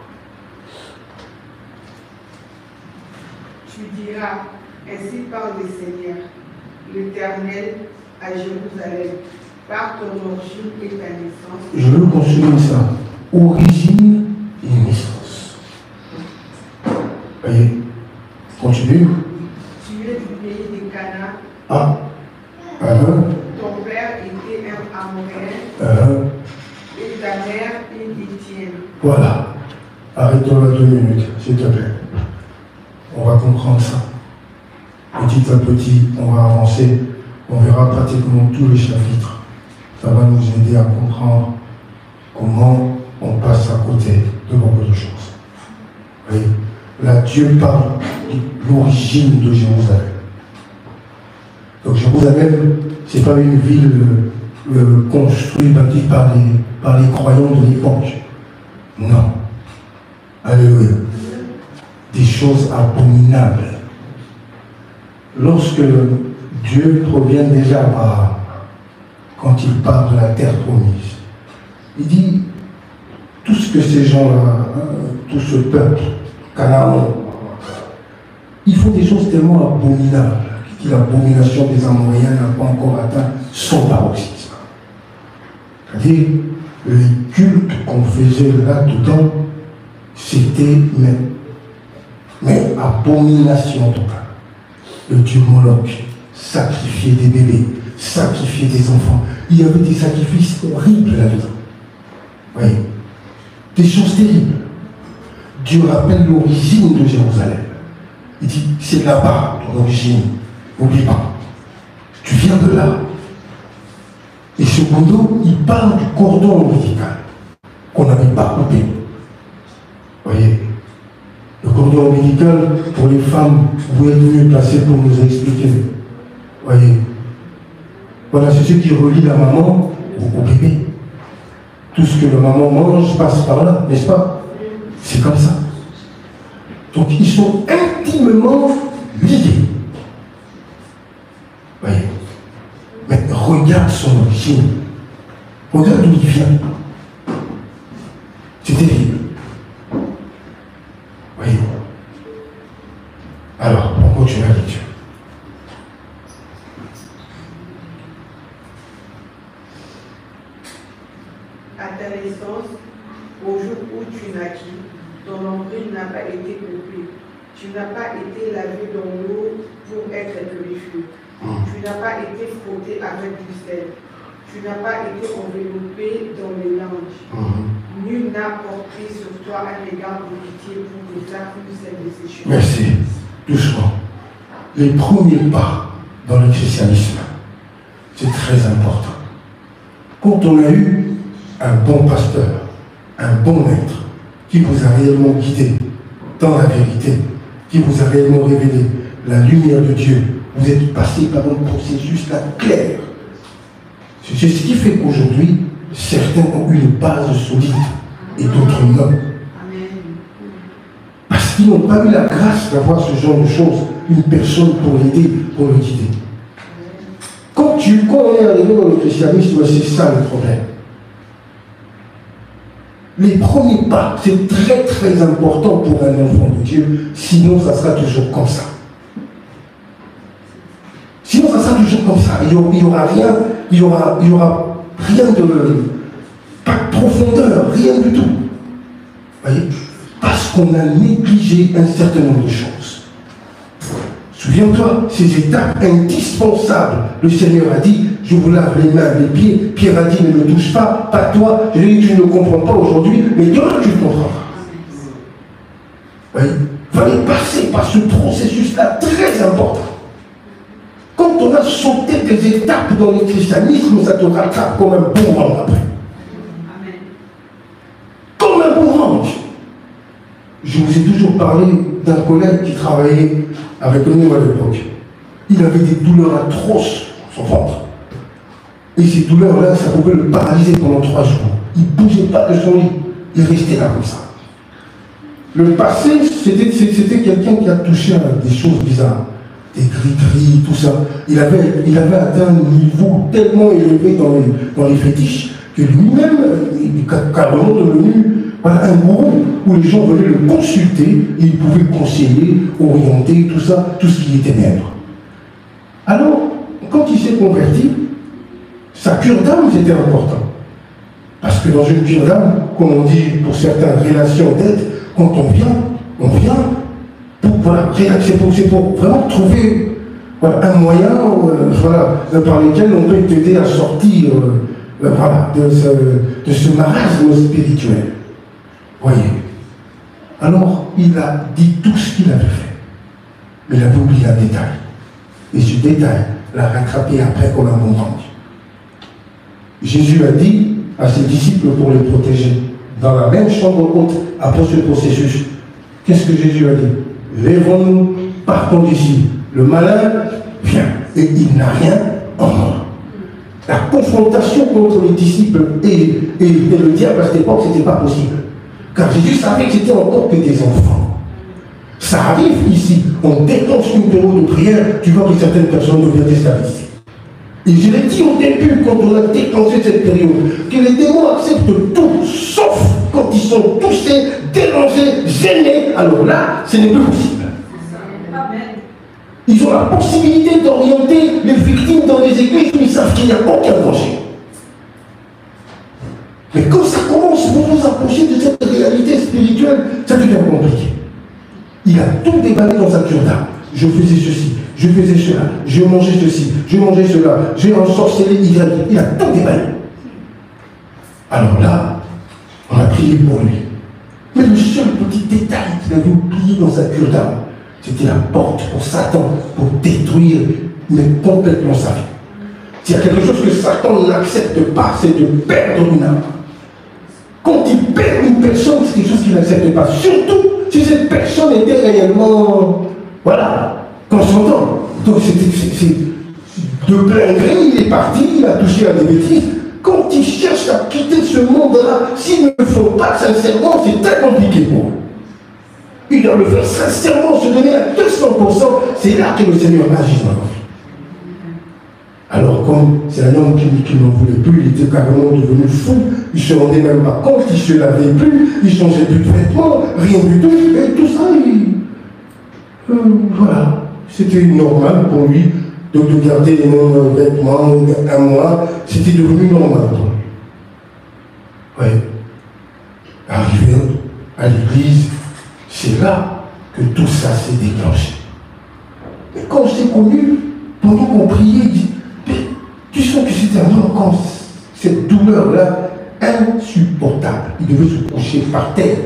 Tu diras, ainsi parle le Seigneur, l'Éternel à Jérusalem, par ton origine et ta naissance. Je veux qu'on souligne ça. Origine et naissance. Voyez, continue. Tu es du pays de Canaan. Ah. Ton père était un Amoréen. Et ta mère une Héthienne. Voilà. Arrêtons là 2 minutes, s'il te plaît. On va comprendre ça. Petit à petit, on va avancer. On verra pratiquement tous les chapitres. Ça va nous aider à comprendre comment on passe à côté de beaucoup de choses. Oui. Là, Dieu parle de l'origine de Jérusalem. Donc Jérusalem, ce n'est pas une ville construite, bâtie par les croyants de l'époque. Non. Alléluia. Des choses abominables. Lorsque Dieu provient déjà à Abraham, quand il parle de la terre promise, il dit, tout ce que ces gens-là, tout ce peuple, Canaan, ils font des choses tellement abominables que l'abomination des Amoréens n'a pas encore atteint son paroxysme. C'est-à-dire, les cultes qu'on faisait là-dedans, c'était mais abomination totale. Le dieu Moloch, sacrifier des bébés, sacrifier des enfants. Il y avait des sacrifices horribles là-dedans. Oui. Des choses terribles. Dieu rappelle l'origine de Jérusalem. Il dit, c'est là-bas ton origine. N'oublie pas. Tu viens de là. Et secondo, il parle du cordon ombilical qu'on n'avait pas coupé. Vous voyez, le cordon ombilical, pour les femmes, vous êtes mieux placés pour nous expliquer. Vous voyez, voilà, c'est ce qui relie la maman au bébé. Tout ce que la maman mange passe par là, n'est-ce pas? C'est comme ça. Donc ils sont intimement liés. Vous voyez. Mais regarde son origine. Regarde d'où il vient. C'est terrible. Voyez. Alors, on continue la lecture. À ta naissance, au jour où tu naquis, ton nombril n'a pas été peuplé. Tu n'as pas été lavé dans l'eau pour être purifié. Tu n'as pas été frotté avec du sel. Tu n'as pas été enveloppé dans les langes. Nul n'a porté sur toi un égard de pitié pour que ta plus celle de ses choses. Merci. Doucement. Les premiers pas dans le christianisme, c'est très important. Quand on a eu un bon pasteur, un bon maître, qui vous a réellement guidé dans la vérité, qui vous a réellement révélé la lumière de Dieu, vous êtes passé par un processus là clair. C'est ce qui fait qu'aujourd'hui, certains ont une base solide et d'autres non. Parce qu'ils n'ont pas eu la grâce d'avoir ce genre de choses, une personne pour l'aider, pour le guider. Quand on est arrivé dans le christianisme, c'est ça le problème. Les premiers pas, c'est très très important pour un enfant de Dieu, sinon ça sera toujours comme ça. Sinon ça sera toujours comme ça. Il n'y aura rien, il y aura rien de... pas de profondeur, rien du tout. Voyez, parce qu'on a négligé un certain nombre de choses. Souviens-toi, ces étapes indispensables. Le Seigneur a dit, je vous lave les mains, les pieds. Pierre a dit, ne me touche pas, pas toi. Je lui ai dit, tu ne comprends pas aujourd'hui, mais demain tu le comprendras. Il fallait passer par ce processus-là très important. Quand on a sauté des étapes dans le christianisme, ça te rattrape comme un boomerang après. Comme un boomerang. Je vous ai toujours parlé d'un collègue qui travaillait avec nous à l'époque. Il avait des douleurs atroces dans son ventre. Et ces douleurs-là, ça pouvait le paralyser pendant 3 jours. Il ne bougeait pas de son lit. Il restait là comme ça. Le passé, c'était quelqu'un qui a touché à des choses bizarres. des gris-gris, tout ça. Il avait atteint un niveau tellement élevé dans les fétiches que lui-même, il est carrément devenu un gourou où les gens venaient le consulter et il pouvait conseiller, orienter, tout ça, tout ce qui était maître. Alors, quand il s'est converti, sa cure d'âme, c'était important. Parce que dans une cure d'âme, comme on dit pour certaines relations d'aide, quand on vient c'est pour vraiment trouver un moyen par lequel on peut t'aider à sortir de ce marasme spirituel. Voyez. Alors, il a dit tout ce qu'il avait fait. Mais il avait oublié un détail. Et ce détail l'a rattrapé après qu'on a compris. Jésus a dit à ses disciples pour les protéger, dans la même chambre haute, après ce processus, qu'est-ce que Jésus a dit? Lèvons-nous, partons d'ici. Le malin vient et il n'a rien en moi. La confrontation contre les disciples et le diable à cette époque, ce n'était pas possible. Car Jésus savait que c'était encore que des enfants. Ça arrive ici, on déclenche une période de prière, tu vois que certaines personnes deviennent déstabilisées. Et je l'ai dit au début, quand on a déclenché cette période, que les démons acceptent tout, sauf quand ils sont touchés, dérangés, gênés. Alors là, ce n'est plus possible. Ils ont la possibilité d'orienter les victimes dans les églises, mais ils savent qu'il n'y a aucun danger. Mais quand ça commence, vous vous approchez de cette réalité spirituelle, ça devient compliqué. Il a tout déballé dans sa cure d'âme. Je faisais ceci, je faisais cela, je mangeais ceci, je mangeais cela, j'ai ensorcelé, il a tout déballé. Alors là, on a prié pour lui. Mais le seul petit détail qu'il avait oublié dans sa cure d'âme, c'était la porte pour Satan, pour détruire, mais complètement sa vie. S'il y a quelque chose que Satan n'accepte pas, c'est de perdre une âme. Quand il perd une personne, c'est quelque chose qu'il n'accepte pas. Surtout si cette personne était réellement, consentante. Donc c'est de plein gré, il est parti, il a touché à des bêtises. Quand il cherche à quitter ce monde-là, s'ils ne le font pas sincèrement, c'est très compliqué pour eux. Il doit le faire sincèrement, se donner à 200%, c'est là que le Seigneur agit dans leur vie. Alors comme c'est un homme qui n'en voulait plus, il était carrément devenu fou, il ne se rendait même pas compte, il ne se lavait plus, il ne changeait plus de vêtements, rien du tout, et tout ça, c'était normal pour lui de garder les mêmes vêtements un mois, c'était devenu normal pour lui. Oui. Arrivé à l'église, c'est là que tout ça s'est déclenché. Mais quand on s'est connu, pendant qu'on priait, il dit, tu sens que c'était un homme quand cette douleur-là, insupportable. Il devait se coucher par terre.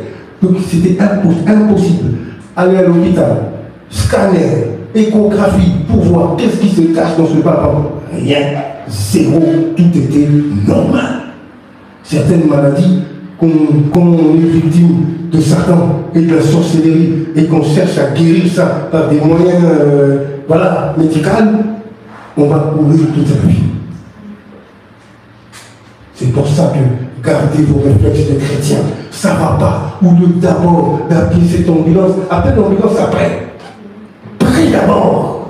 Donc c'était impossible. Aller à l'hôpital, scanner, échographie, pour voir qu'est-ce qui se cache dans ce ballon. Rien, zéro, tout était normal. Certaines maladies, quand on est victime de Satan et de la sorcellerie et qu'on cherche à guérir ça par des moyens médicaux, on va courir toute la vie. C'est pour ça que gardez vos réflexes de chrétiens. Ça ne va pas. Ou d'abord d'appeler cette ambulance. Appelle l'ambulance après. Prie d'abord.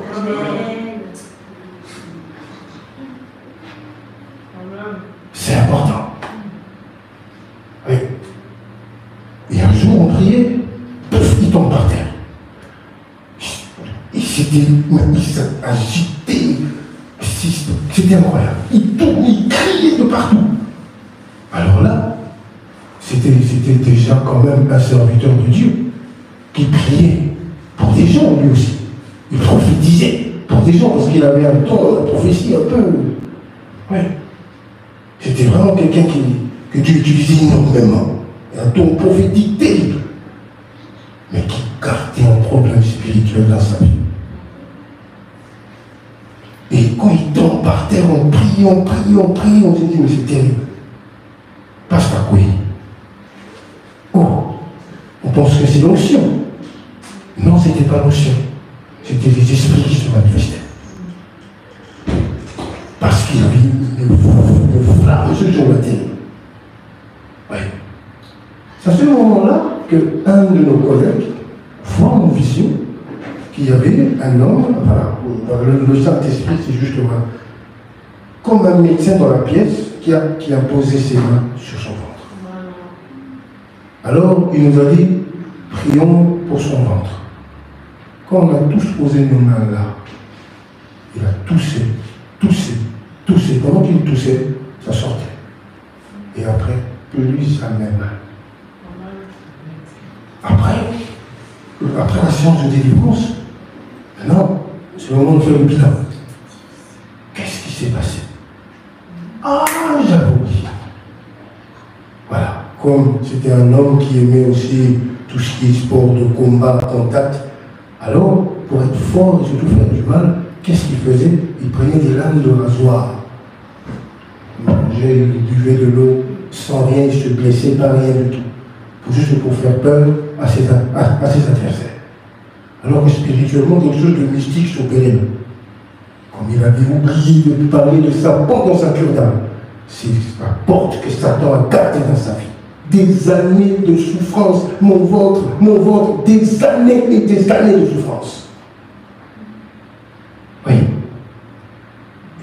C'est important. Oui. Et un jour, on priait, pouf, il tombe par terre. Et il s'est agité. C'était incroyable. Il tournait, il criait de partout. Alors là, c'était déjà quand même un serviteur de Dieu qui priait pour des gens lui aussi. Il prophétisait pour des gens parce qu'il avait un ton, la prophétie un peu. Ouais. C'était vraiment quelqu'un que Dieu utilisait énormément. Un ton prophétique terrible. Mais qui gardait un problème spirituel dans sa vie. Et quand il tombe par terre, on prie, on se dit, mais c'est terrible. Passe par quoi? Oh, on pense que c'est l'onction. Non, ce n'était pas l'onction. C'était les esprits qui se manifestaient. Parce qu'il y avait une flamme sur la terre. Oui. C'est à ce moment-là qu'un de nos collègues voit en vision qu'il y avait un homme, voilà, le Saint-Esprit, c'est juste voilà, comme un médecin dans la pièce qui a posé ses mains sur son ventre. Alors, il nous a dit, prions pour son ventre. Quand on a tous posé nos mains là, il a toussé. Pendant qu'il toussait, ça sortait. Et après, plus sa même main. Après la séance de délivrance, maintenant, c'est le moment de faire le bilan. Qu'est-ce qui s'est passé? Ah, j'avoue. Voilà. Comme c'était un homme qui aimait aussi tout ce qui est sport de combat, contact, alors, pour être fort et surtout faire du mal, qu'est-ce qu'il faisait? Il prenait des lames de rasoir. Il mangeait, il buvait de l'eau, sans rien, il se blessait, pas rien du tout. Juste pour faire peur à ses adversaires. Alors que spirituellement, quelque chose de mystique s'opérait. Comme il avait oublié de parler de ça pendant sa cure d'âme, c'est la porte que Satan a gardée dans sa vie. Des années de souffrance, mon ventre, des années et des années de souffrance. Oui.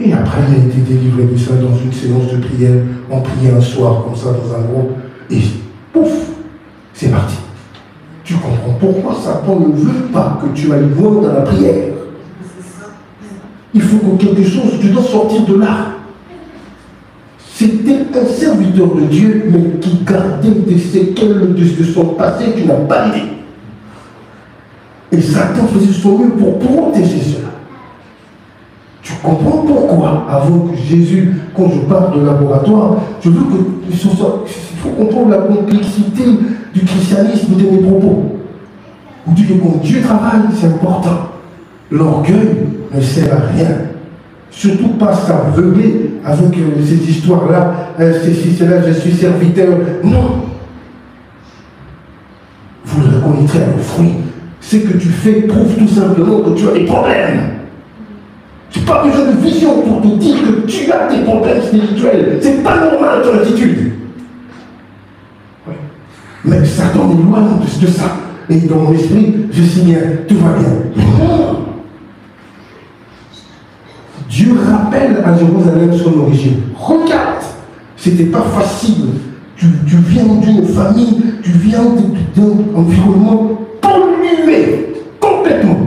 Et après, il a été délivré de ça dans une séance de prière. On priait un soir comme ça dans un groupe. Et pouf, c'est parti. Tu comprends pourquoi Satan ne veut pas que tu ailles loin dans la prière. Il faut que quelque chose, tu dois sortir de là. C'était un serviteur de Dieu, mais qui gardait des séquelles de son passé, tu n'as pas idée. Et Satan faisait son mieux pour protéger cela. Tu comprends pourquoi, avant que Jésus, quand je parle de laboratoire, je veux que il faut comprendre la complexité du christianisme de mes propos. Vous dites que quand Dieu travaille, c'est important. L'orgueil ne sert à rien. Surtout pas s'aveugler avec ces histoires-là, c'est là, je suis serviteur. Non. Vous le reconnaîtrez à vos fruits. Ce que tu fais prouve tout simplement que tu as des problèmes. Tu n'as pas besoin de vision pour te dire que tu as des problèmes spirituels. C'est pas normal ton attitude. Oui. Mais Satan est loin de ça. Et dans mon esprit, je sais bien, tout va bien. Non. Dieu rappelle à Jérusalem son origine. Regarde, c'était pas facile. Tu viens d'une famille, tu viens d'un environnement pollué, complètement.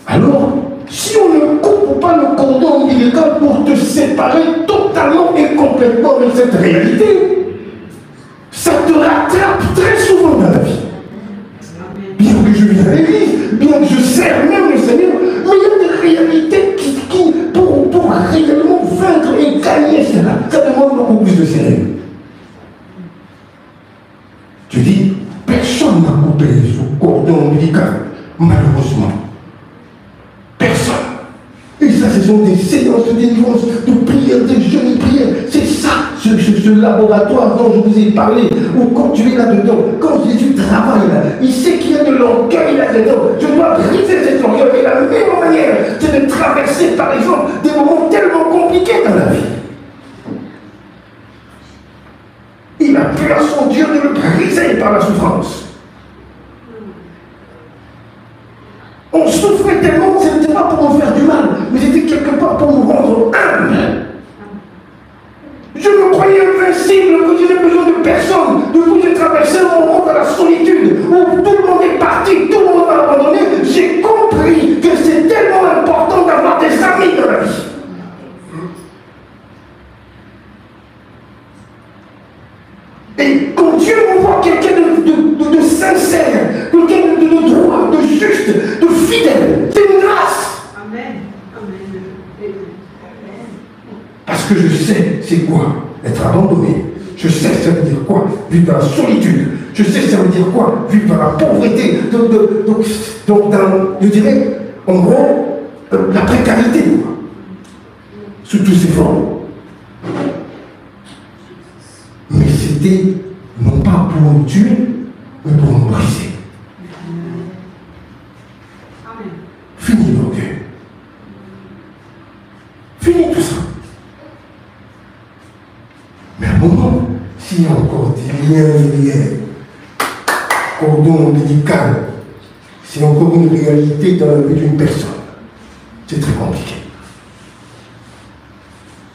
Alors, si on ne coupe pas le cordon ombilical pour te séparer totalement et complètement de cette réalité, ça te rattrape très souvent dans la vie. Bien que je vienne à l'église, bien que je sers même le Seigneur, mais il y a des réalités qui pour réellement vaincre et gagner cela, ça demande beaucoup plus de sérieux. Tu dis, personne n'a coupé ce cordon ombilical, malheureusement. Personne. Et ça, ce sont des séances de délivrance, de prières, de jeûnes et prières. C'est ça, ce laboratoire dont je vous ai parlé, où quand tu es là-dedans, quand Jésus travaille là, il sait qu'il y a de l'orgueil là-dedans. Je dois briser cet orgueil. Et la meilleure manière, c'est de traverser, par exemple, des moments tellement compliqués dans la vie. Il a plu à son Dieu de le briser par la souffrance. On souffrait tellement, ce n'était pas pour nous faire du mal, mais c'était quelque part pour nous rendre humbles. Je me croyais invincible, que je n'avais besoin de personne. De vous, j'ai traversé un moment dans la solitude, où tout le monde est parti, tout le monde m'a abandonné. J'ai compris que c'est tellement important d'avoir des amis dans la vie. Et quand Dieu m'envoie quelqu'un de sincère, quelqu'un de droit, de juste, de fidèle, c'est une grâce. Amen. Amen. Parce que je sais c'est quoi être abandonné. Je sais ça veut dire quoi vivre dans la solitude. Je sais ça veut dire quoi vivre dans la pauvreté. Donc je dirais, en gros, la précarité. Sous tous ces formes. Mais c'était non pas pour nous tuer, mais pour nous briser. Fini l'orgueil. Fini tout ça. Mais à un moment, s'il y a encore des liens, cordon ombilical, c'est encore une réalité dans la vie d'une personne. C'est très compliqué.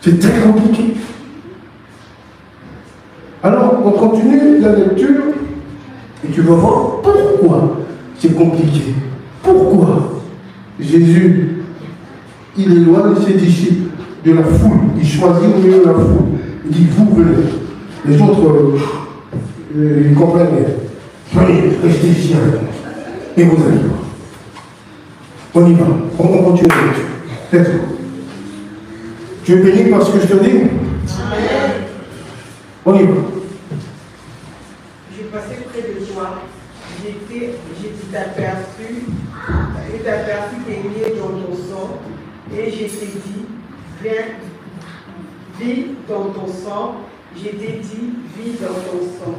C'est très compliqué. Alors, on continue la lecture et tu vas voir pourquoi c'est compliqué. Pourquoi Jésus, il éloigne ses disciples de la foule. Il choisit au milieu de la foule. Il dit, vous venez. Les autres, ils comprennent. Venez, restez ici avec nous. Et vous allez voir. On y va. On continue la lecture. Let's go. Tu es béni par ce que je te dis? Amen. On y va. Je passais près de toi. J'ai t'aperçu baigné dans ton sang. Et je t'ai dit, viens, vis dans ton sang. Je t'ai dit, vis dans ton sang.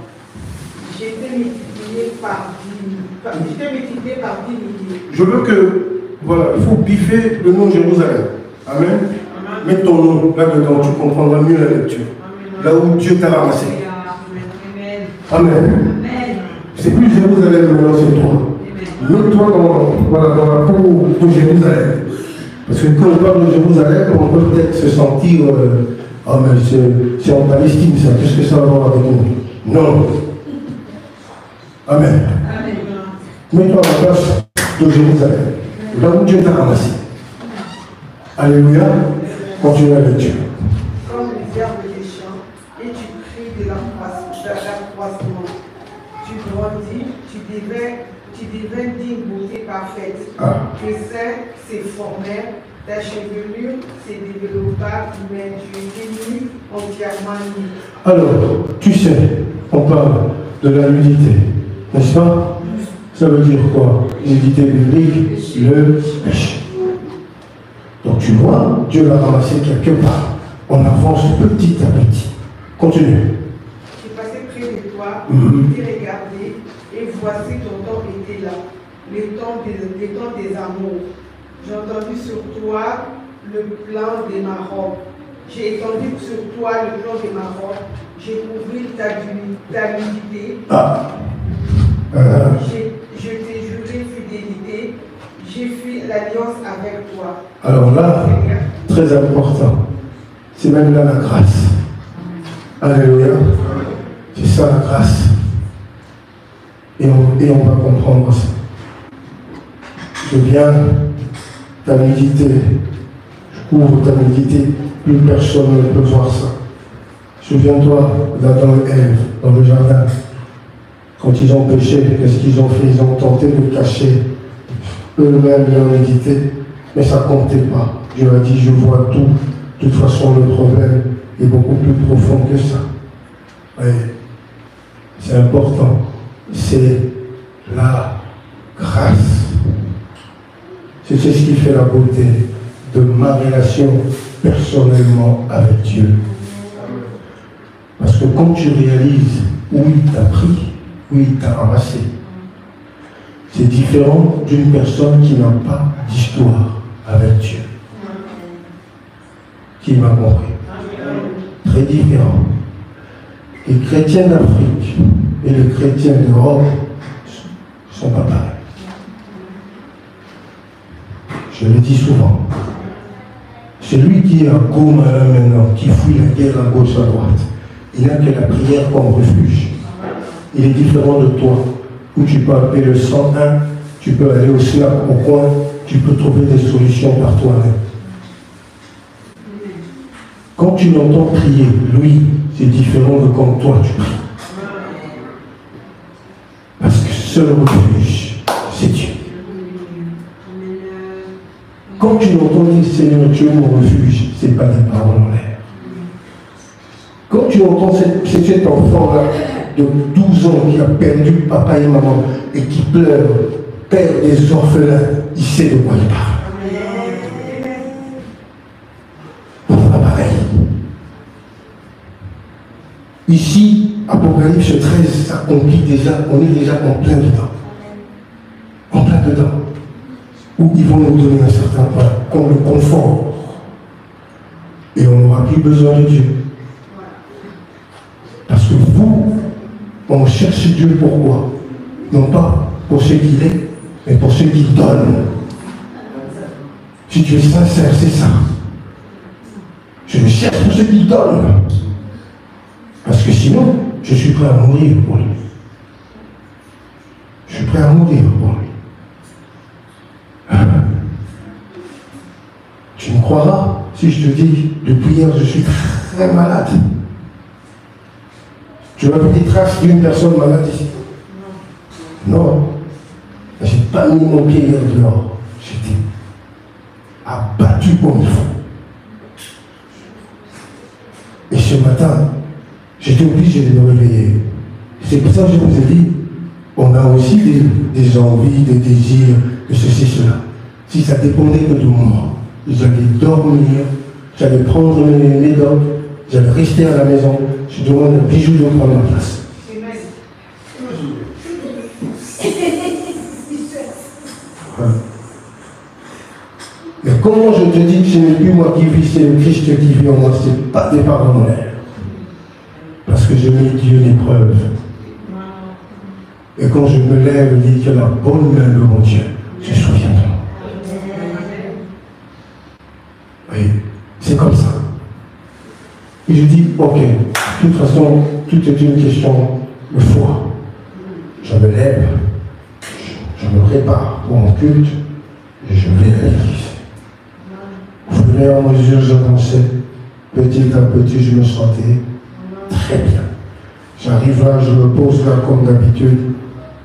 J'étais multiplié par 10 milliers. Je veux que, voilà, il faut biffer le nom Jérusalem. Amen. Amen. Mets ton nom là-dedans, tu comprendras mieux la lecture. Amen. Là où Dieu t'a ramassé. Amen. Amen. Amen. C'est plus Jérusalem maintenant, c'est toi. Mets-toi dans la peau de Jérusalem. Parce que quand on parle de Jérusalem, on peut peut-être se sentir, ah mais c'est en Palestine ça, qu'est-ce que ça va avoir avec nous? Non. Amen. Amen. Mets-toi à la place de Jérusalem, là où Dieu t'a ramassé. Alléluia. Continue la lecture. Comme les herbes des champs, et tu cries de l'accroissement. Tu grandis, tu deviens d'une beauté parfaite. Tes seins se formèrent, ta chevelure se développa, mais tu es nu entièrement nu. Alors, tu sais, on parle de la nudité, n'est-ce pas? Ça veut dire quoi? Nudité biblique, le péché. Donc tu vois, Dieu l'a ramassé quelque part. On avance petit à petit. Continue. J'ai passé près de toi, je t'ai regardé, et voici ton temps était là, le temps des amours. J'ai entendu sur toi le plan de ma robe. J'ai étendu sur toi le plan de ma robe. J'ai couvert ta nudité. Je t'ai juré fidélité. J'ai fait l'alliance avec toi. Alors là, très important, c'est même là la grâce. Alléluia. C'est ça la grâce. Et on va comprendre ça. Je viens, ta nudité, je couvre ta nudité, plus personne ne peut voir ça. Souviens-toi d'Adam et Ève dans le jardin. Quand ils ont péché, qu'est-ce qu'ils ont fait? Ils ont tenté de cacher eux-mêmes leur nudité, mais ça ne comptait pas. Dieu a dit, je vois tout. De toute façon, le problème est beaucoup plus profond que ça. Oui. C'est important. C'est la grâce. C'est ce qui fait la beauté de ma relation personnellement avec Dieu. Parce que quand tu réalises où il t'a pris, où il t'a ramassé, c'est différent d'une personne qui n'a pas d'histoire avec Dieu. Qui m'a compris? Très différent. Les chrétiens d'Afrique et les chrétiens d'Europe ne sont pas pareils. Je le dis souvent. Celui qui est à Goma là maintenant, qui fuit la guerre à gauche à droite, il n'a que la prière comme refuge. Il est différent de toi, où tu peux appeler le 101, tu peux aller au SNAP au coin, tu peux trouver des solutions par toi-même. Quand tu l'entends prier, lui, c'est différent de quand toi tu pries. Parce que seul refuge, c'est Dieu. Quand tu l'entends dire Seigneur, tu es mon refuge, ce n'est pas des paroles en l'air. Quand tu entends cet enfant-là de 12 ans qui a perdu papa et maman et qui pleure, père des orphelins, il sait de quoi il parle. Pas pareil. Ici, Apocalypse 13 s'accomplit déjà, on est déjà en plein dedans. En plein dedans. Où ils vont nous donner un certain point, qu'on le confort. Et on n'aura plus besoin de Dieu. Parce que vous, on cherche Dieu pourquoi? Non pas pour ce qu'il est, mais pour ceux qui donnent. Si tu es sincère, c'est ça. Je me cherche pour ceux qui donnent. Parce que sinon, je suis prêt à mourir pour lui. Je suis prêt à mourir pour lui. Tu me croiras si je te dis, depuis hier, je suis très malade. Tu as vu des traces d'une personne malade ici? Non. Je n'ai pas mis mon pied hier dehors. J'étais abattu comme il faut. Et ce matin, j'étais obligé de me réveiller. C'est pour ça que je vous ai dit, on a aussi des envies, des désirs, de ceci, cela. Si ça dépendait que de moi, j'allais dormir, j'allais prendre mes dents, j'allais rester à la maison, je demande un bijou de prendre ma place. Mais comment je te dis que ce n'est plus moi qui vis, c'est le Christ qui vit en moi, ce n'est pas des paroles en l'air. Parce que je mets Dieu l'épreuve. Et quand je me lève, je dis qu'il y a la bonne main de mon Dieu, je souviens de moi. Oui, c'est comme ça. Et je dis, ok, de toute façon, tout est une question de foi. Je me lève, je me prépare pour mon culte, et je vais à l'église. Au fur et à mesure, j'avançais, petit à petit, je me sentais très bien. J'arrive là, je me pose là comme d'habitude.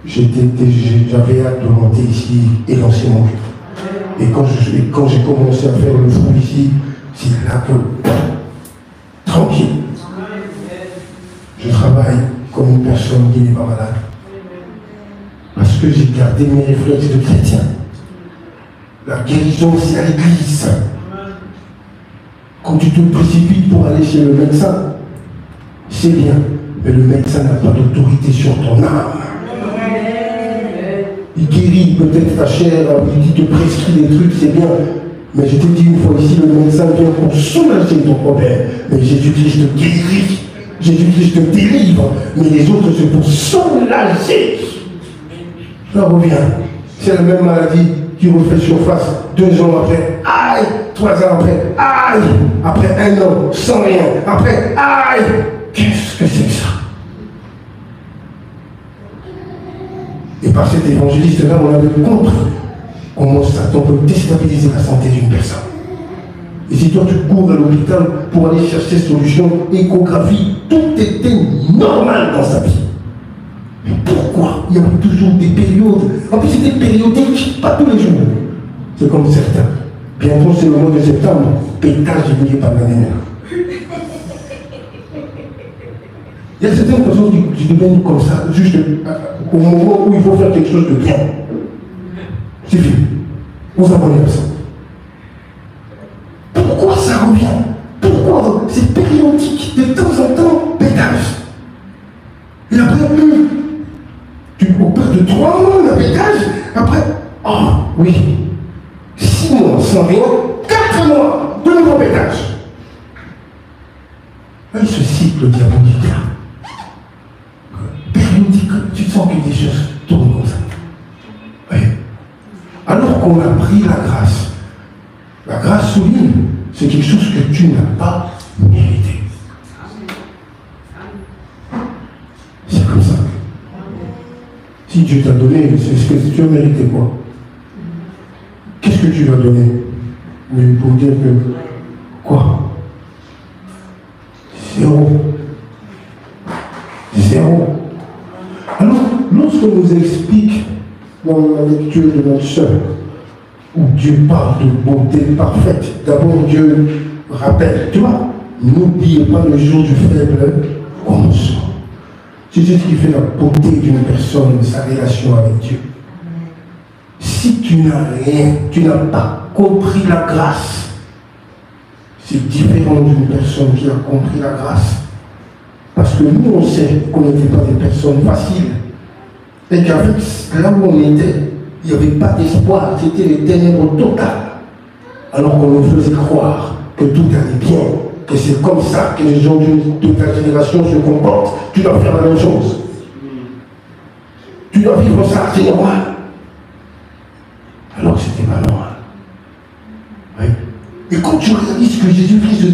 J'avais hâte de monter ici et lancer mon culte. Et quand j'ai commencé à faire le fou ici, c'est là que, tranquille, je travaille comme une personne qui n'est pas malade. Parce que j'ai gardé mes réflexes de chrétien. La guérison, c'est à l'église. Quand tu te précipites pour aller chez le médecin, c'est bien, mais le médecin n'a pas d'autorité sur ton âme. Il guérit peut-être ta chair, il te prescrit des trucs, c'est bien. Mais je te dis une fois ici, le médecin vient pour soulager ton problème. Mais Jésus-Christ te guérit, Jésus-Christ te délivre, mais les autres c'est pour soulager. Ça revient. C'est la même maladie qui refait surface 2 ans après, aïe, 3 ans après, aïe, après 1 an, sans rien, après, aïe. Qu'est-ce que c'est que ça? Et par cet évangéliste-là, on avait compris comment Satan peut déstabiliser la santé d'une personne. Et si toi tu cours à l'hôpital pour aller chercher solution, échographie, tout était normal dans sa vie. Mais pourquoi il y avait toujours des périodes? En plus c'était périodique, pas tous les jours. C'est comme certains. Bientôt c'est le mois de septembre, pétage il n'y est pas l'année. Il y a certaines personnes qui deviennent comme ça, juste au moment où il faut faire quelque chose de bien. C'est fini. Vous abonnez à ça. Pourquoi ça revient? Pourquoi c'est périodique? De temps en temps, pétage. Et après, tu opères de 3 mois le pétage. Après, oh oui, 6 mois sans rien, 4 mois de nouveau pétage. Et ce cycle diabolique là. Périodique, tu sens que des choses tournent comme ça. Oui. Alors qu'on a pris la grâce souligne, c'est quelque chose que tu n'as pas mérité. C'est comme ça. Si Dieu t'a donné, c'est ce que tu as mérité quoi? Qu'est-ce que tu vas donner? Mais pour dire que quoi? 0. 0. Alors, lorsqu'on nous explique dans la lecture de notre sœur, où Dieu parle de beauté parfaite, d'abord Dieu rappelle, tu vois, n'oubliez pas le jour du faible commencement. C'est ce qui fait la beauté d'une personne, sa relation avec Dieu. Si tu n'as rien, tu n'as pas compris la grâce, c'est différent d'une personne qui a compris la grâce. Parce que nous, on sait qu'on n'était pas des personnes faciles. Et qu'avec là où on était, il n'y avait pas d'espoir, c'était les ténèbres totales. Alors qu'on nous faisait croire que tout allait bien, que c'est comme ça que les gens de ta génération se comportent. Tu dois faire la même chose. Tu dois vivre ça, c'est normal. quand tu réalises que Jésus-Christ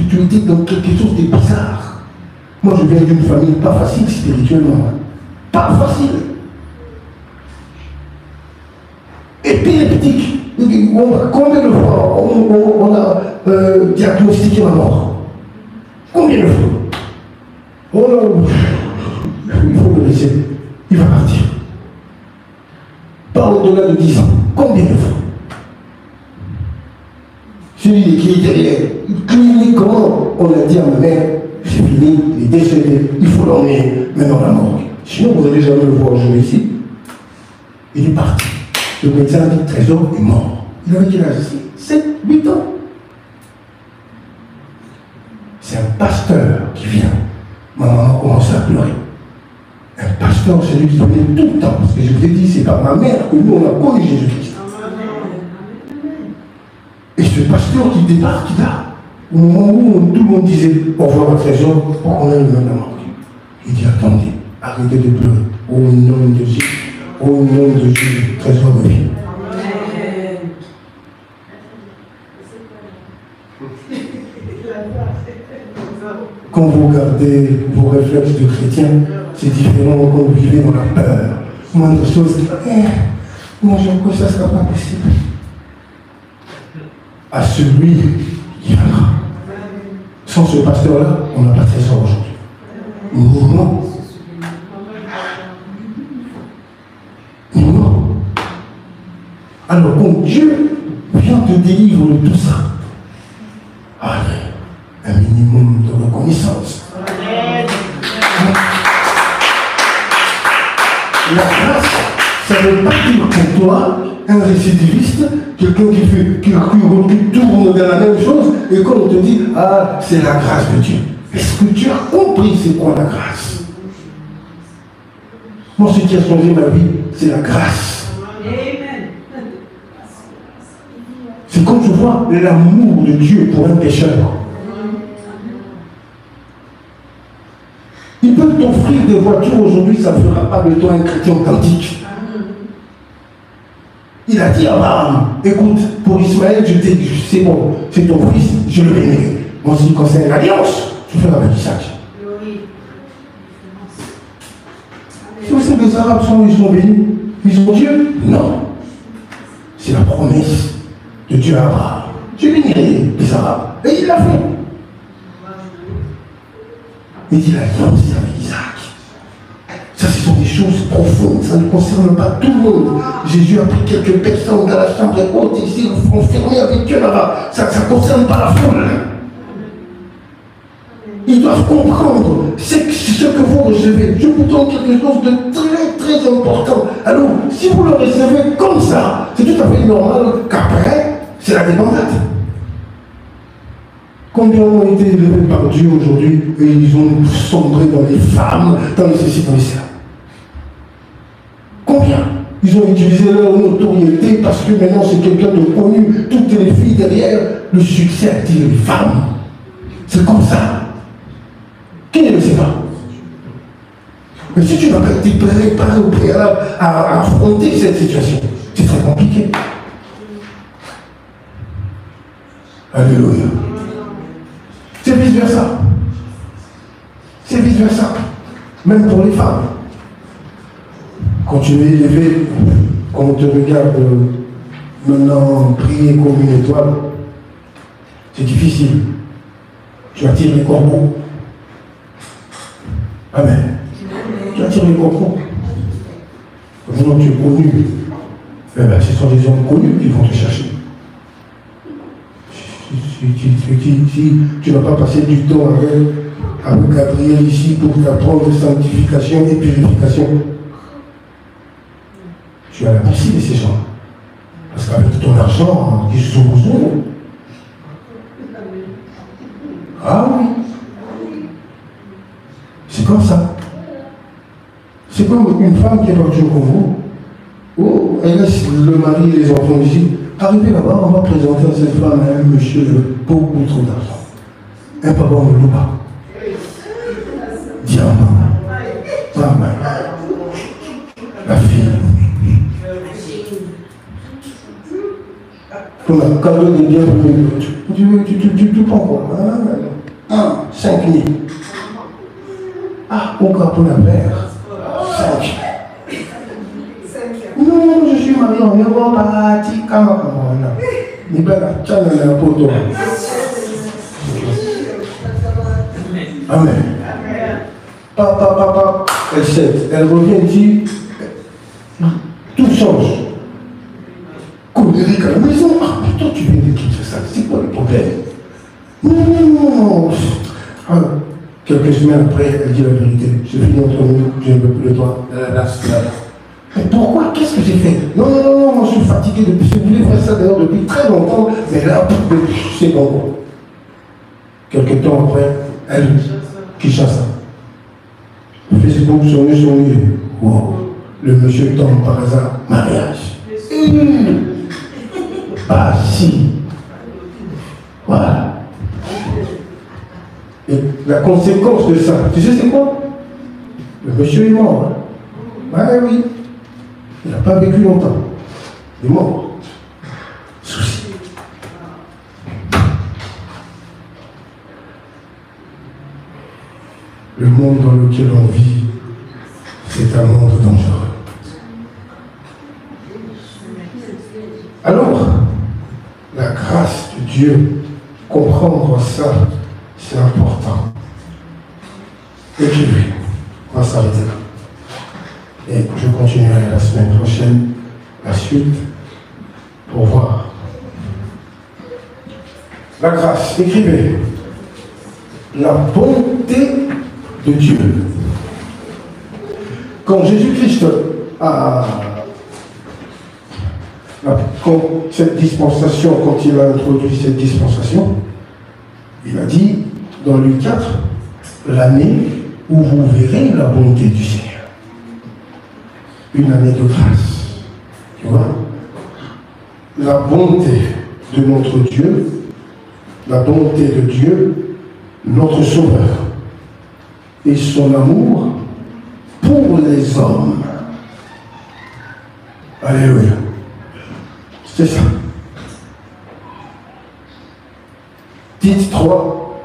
tu étais dans quelque chose de bizarre. Moi, je viens d'une famille pas facile spirituellement. Pas facile. Épileptique. Combien de fois on a diagnostiqué ma mort? Combien de fois? Il faut le laisser. Il va partir. Pas au-delà de 10 ans. Combien de fois? Celui qui est derrière, cliniquement, on a dit à ma mère, c'est fini, il est décédé, il faut l'emmener maintenant à la morgue. Sinon, vous n'allez jamais le voir jouer ici. Il est parti. Le médecin a dit, Trésor est mort. Il avait quel âge ici? 7, 8 ans. C'est un pasteur qui vient. Ma maman commence à pleurer. Un pasteur, c'est lui qui venait tout le temps. Parce que je vous ai dit, c'est par ma mère que nous, on a connu Jésus-Christ. Et ce pasteur qui débarque là, au moment où tout le monde disait au revoir à Trésor, pour qu'on ait le même amour. Il dit, attendez, arrêtez de pleurer. Au nom de Jésus, au nom de Jésus, Trésor revient. Quand vous regardez vos réflexes de chrétien, c'est différent quand vous vivez dans la peur. Moindre chose, moi je crois que ça ne sera pas possible. À celui qui viendra. Sans ce pasteur-là, on n'a pas de trésor aujourd'hui. Ni moi. Ni moi. Alors quand Dieu vient te délivrer de tout ça, un minimum de reconnaissance. La grâce, ça ne veut pas dire pour toi, un récidiviste, quelqu'un qui tourne dans la même chose, et quand on te dit, ah, c'est la grâce de Dieu. Est-ce que tu as compris c'est quoi la grâce? Moi, ce qui a changé ma vie, c'est la grâce. C'est quand je vois l'amour de Dieu pour un pécheur. Il peut t'offrir des voitures aujourd'hui, ça ne fera pas de toi un chrétien authentique. Il a dit à Abraham, écoute, pour Ismaël, c'est bon, c'est ton fils, je le bénirai. Moi, si quand c'est une alliance, tu fais avec Isaac. Si vous savez, les Arabes ils sont bénis, ils ont Dieu? Non. C'est la promesse de Dieu à Abraham. Je bénirai les Arabes. Et il l'a fait. Il dit l'alliance avec Isaac. Ça, ce sont des choses profondes. Ça ne concerne pas tout le monde. Jésus a pris quelques personnes dans la chambre haute et ils sont enfermés avec Dieu là-bas. Ça ne concerne pas la foule. Ils doivent comprendre ce que vous recevez. Je vous donne quelque chose de très très important. Alors, si vous le recevez comme ça, c'est tout à fait normal qu'après, c'est la débandade. Combien ont été élevés par Dieu aujourd'hui et ils ont sombré dans les femmes, dans les ceci, dans les cela? Combien? Ils ont utilisé leur notoriété parce que maintenant c'est quelqu'un de connu. Toutes les filles derrière, le succès attire les femmes. C'est comme ça. Qui ne le sait pas? Mais si tu n'as pas été préparé au préalable à affronter cette situation, c'est très compliqué. Alléluia. C'est vice-versa. C'est vice-versa. Même pour les femmes. Quand tu es élevé, quand on te regarde maintenant prier comme une étoile, c'est difficile. Tu attires les corbeaux. Amen. Tu attires les corbeaux. Maintenant tu es connu. Eh bien, ce sont des hommes connus qui vont te chercher. Si tu n'as pas passé du temps avec Gabriel ici pour t'apprendre sanctification et purification, tu es à la merci de ces gens. Parce qu'avec ton argent, ils sont besoin. Ah oui. C'est comme ça. C'est comme une femme qui est partie au Congo. Oh, elle laisse le mari et les enfants ici. Arrivez là-bas, on va présenter à cette femme un monsieur de beaucoup trop d'argent. Un papa ne loue pas. Diamant. Amen. La fille. Pour un cadeau de bienvenue. Tu prends quoi? 5 000. Ah, encore pour la mère. 5. Non, je suis marié en Europe, parti, comment? Il va la tchana la poto. Amen. Papa, elle cède. Elle revient dit, tout change. Colérique à la maison. Ah, mais toi, tu viens de quitter ça. C'est quoi le problème? Non. Alors, quelques semaines après, elle dit la vérité. Je finis entre nous, je ne veux plus de toi. Mais pourquoi? Qu'est-ce que j'ai fait? Non, moi je suis fatigué depuis. Je voulais faire ça d'ailleurs depuis très longtemps, mais là, c'est bon. Quelques temps après, elle qui chasse. Facebook, son nu. Wow. Le monsieur tombe par hasard. Mariage. Ah si. Voilà. Et la conséquence de ça, tu sais c'est quoi? Le monsieur est mort. Oui. Il n'a pas vécu longtemps. Il est mort. Souci. Le monde dans lequel on vit, c'est un monde dangereux. Alors, la grâce de Dieu, comprendre ça, c'est important. Écrivez. On va s'arrêter là. Et je continuerai la semaine prochaine, la suite, pour voir. La grâce, écrivez. La bonté de Dieu. Quand Jésus-Christ cette dispensation, quand il a introduit cette dispensation, il a dit dans Luc 4, l'année où vous verrez la bonté du Seigneur. Une année de grâce. Tu vois? La bonté de notre Dieu, la bonté de Dieu, notre Sauveur, et son amour pour les hommes. Alléluia. C'est ça. Tite 3,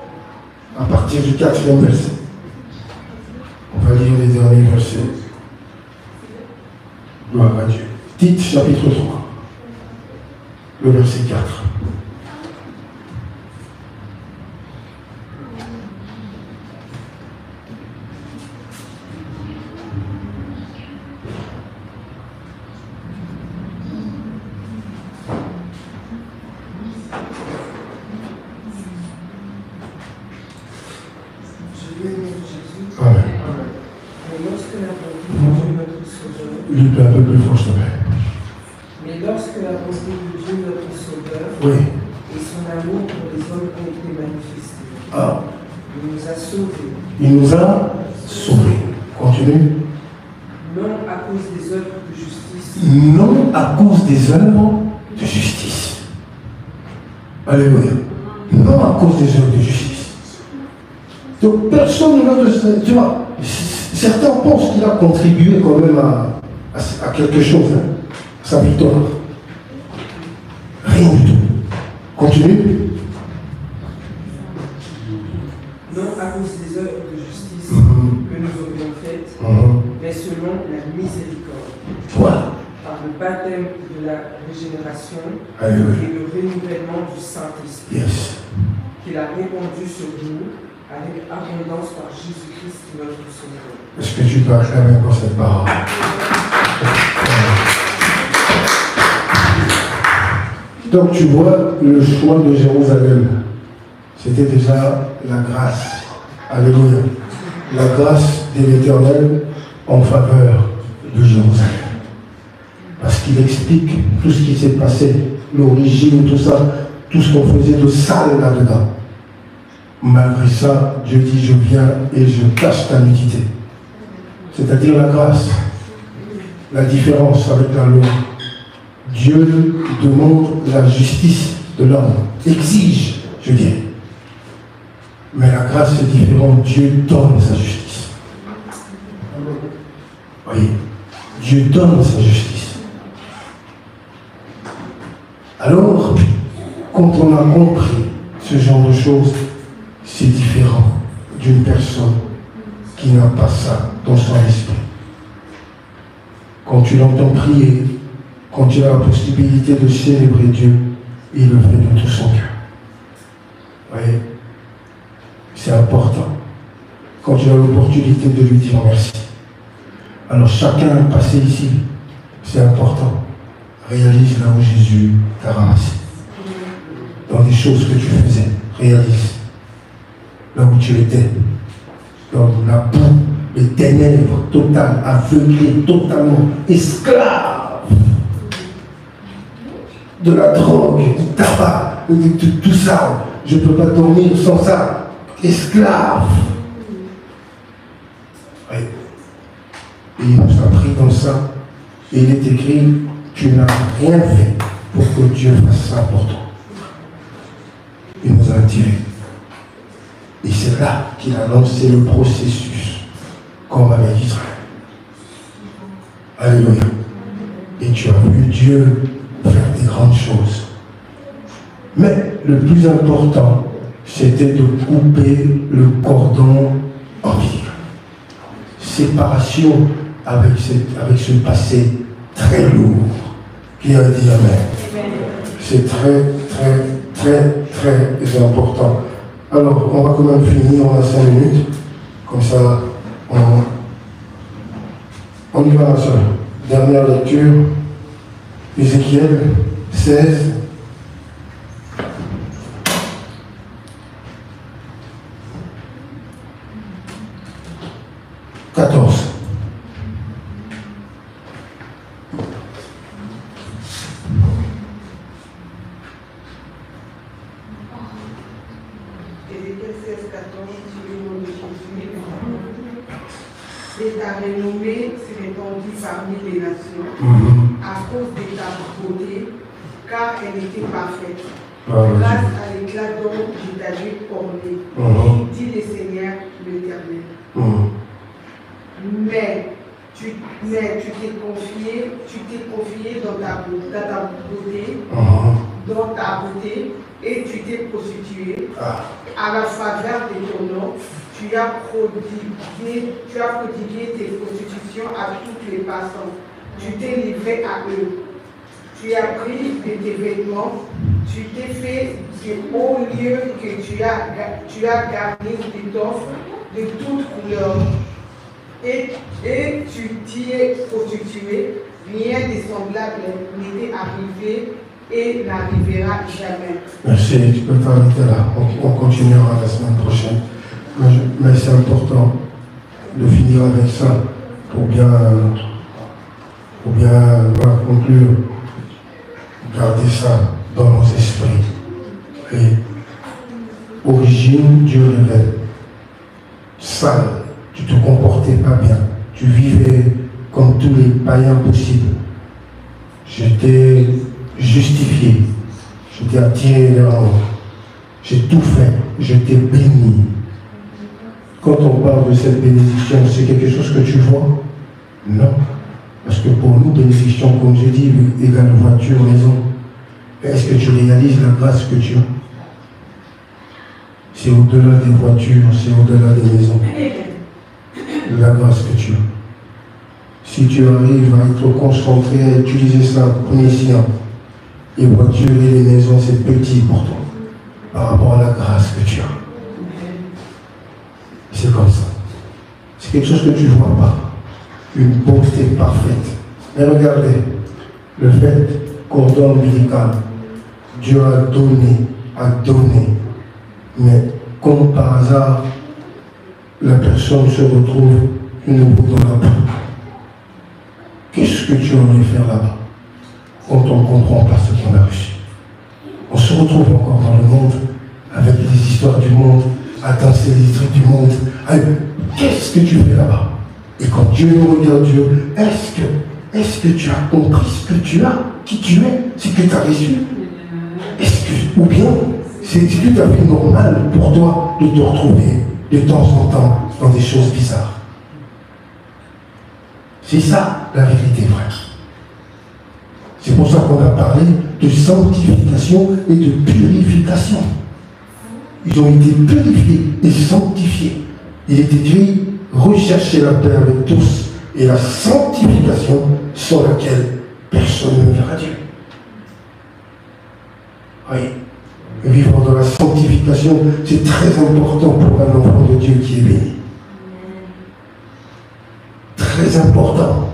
à partir du 4e verset. On va lire les derniers versets. Gloire à Dieu. Tite chapitre 3, le verset 4. Amen. Lis un peu plus fort, s'il te plaît. Mais lorsque la bonté de Dieu, notre Sauveur, Oui. et son amour pour les hommes ont été manifestés, il nous a sauvés. Il nous a sauvés. Continue. Non à cause des œuvres de justice. Non à cause des œuvres de justice. Alléluia. Non à cause des œuvres de justice. Donc personne ne tu vois, certains pensent qu'il a contribué quand même à quelque chose, hein, à sa victoire. Rien du tout. Continue. Non à cause des œuvres de justice que nous aurions faites, mais selon la miséricorde. Voilà. Par le baptême de la régénération Alléluia. et le renouvellement du Saint-Esprit, Yes. qu'il a répandu sur nous avec abondance par Jésus-Christ notre Sauveur. Est-ce que tu peux acclamer pour cette parole? Donc tu vois le choix de Jérusalem. C'était déjà la grâce. Alléluia. La grâce de l'Éternel en faveur de Jérusalem. Parce qu'il explique tout ce qui s'est passé, l'origine, tout ça, tout ce qu'on faisait de sale là-dedans. Malgré ça, Dieu dit, je viens et je cache ta nudité. C'est-à-dire la grâce. La différence avec la loi. Dieu demande la justice de l'homme. Exige, je dis. Mais la grâce est différente. Dieu donne sa justice. Oui. Dieu donne sa justice. Alors, Quand on a compris ce genre de choses, c'est différent d'une personne qui n'a pas ça dans son esprit. Quand tu l'entends prier, quand tu as la possibilité de célébrer Dieu, il le fait de tout son cœur. Vous voyez? C'est important. Quand tu as l'opportunité de lui dire merci. Alors chacun est passé ici. C'est important. Réalise là où Jésus t'a ramassé. Dans les choses que tu faisais, réalise. Là où tu étais. Dans la boue, les ténèbres totales, aveuglé totalement, esclave de la drogue, du tabac, de tout ça. Je ne peux pas dormir sans ça. Esclave. Oui. Et il nous a pris dans ça. Et il est écrit, tu n'as rien fait pour que Dieu fasse ça pour toi. Il nous a attirés. Et c'est là qu'il a lancé le processus, comme avec Israël. Alléluia. Et tu as vu Dieu faire des grandes choses. Mais le plus important, c'était de couper le cordon ombilical. Séparation avec ce passé très lourd. Qui a dit Amen. C'est très, très, très, très important. Alors, on va quand même finir, on a 5 minutes. Comme ça, on y va, ma soeur. Dernière lecture, Ézéchiel 16. Et ta renommée s'est répandue parmi les nations à cause de ta beauté, car elle était parfaite. Grâce à l'éclat dont je t'avais formé, dit le Seigneur l'Éternel. Mais tu t'es confié dans ta beauté, et tu t'es prostitué. À la faveur de ton nom, tu as prodigué tes prostitutions à toutes les passants. Tu t'es livré à eux. Tu as pris de tes vêtements. Tu t'es fait des hauts lieux que tu as garnis d'étoffes de toutes couleurs. Et tu t'y es prostitué. Rien de semblable n'était arrivé et n'arrivera jamais. Merci, tu peux t'arrêter là. On continuera la semaine prochaine. Mais c'est important de finir avec ça pour bien conclure. Garder ça dans nos esprits. Et origine, Dieu révèle. Sale, tu te comportais pas bien. Tu vivais comme tous les païens possibles. Je t'ai justifié. Je t'ai attiré vers moi. J'ai tout fait. Je t'ai béni. Quand on parle de cette bénédiction, c'est quelque chose que tu vois? Non. Parce que pour nous, bénédiction, comme j'ai dit, égale voiture, maison. Est-ce que tu réalises la grâce que tu as? C'est au-delà des voitures, c'est au-delà des maisons. La grâce que tu as. Si tu arrives à être concentré, à utiliser ça, prenez sien. Les voitures et les maisons, c'est petit pour toi. Par rapport à la grâce que tu as. C'est comme ça. C'est quelque chose que tu ne vois pas. Une beauté parfaite. Mais regardez, le fait cordon ombilical, Dieu a donné. Mais comme par hasard, la personne se retrouve de nouveau dans la boue. Qu'est-ce que tu aurais fait là-bas quand on ne comprend pas ce qu'on a reçu? On se retrouve encore dans le monde avec les histoires du monde, à danser les trucs du monde. Qu'est-ce que tu fais là-bas? Et quand Dieu nous regarde, Dieu, est-ce que tu as compris ce que tu as, qui tu es, ce que tu as reçu? Ou bien, c'est tout à fait normal pour toi de te retrouver de temps en temps dans des choses bizarres. C'est ça la vérité, frère. C'est pour ça qu'on a parlé de sanctification et de purification. Ils ont été purifiés et sanctifiés. Il était dit, recherchez la paix avec tous et la sanctification sans laquelle personne ne verra Dieu. Oui. Vivre dans la sanctification, c'est très important pour un enfant de Dieu qui est béni. Très important.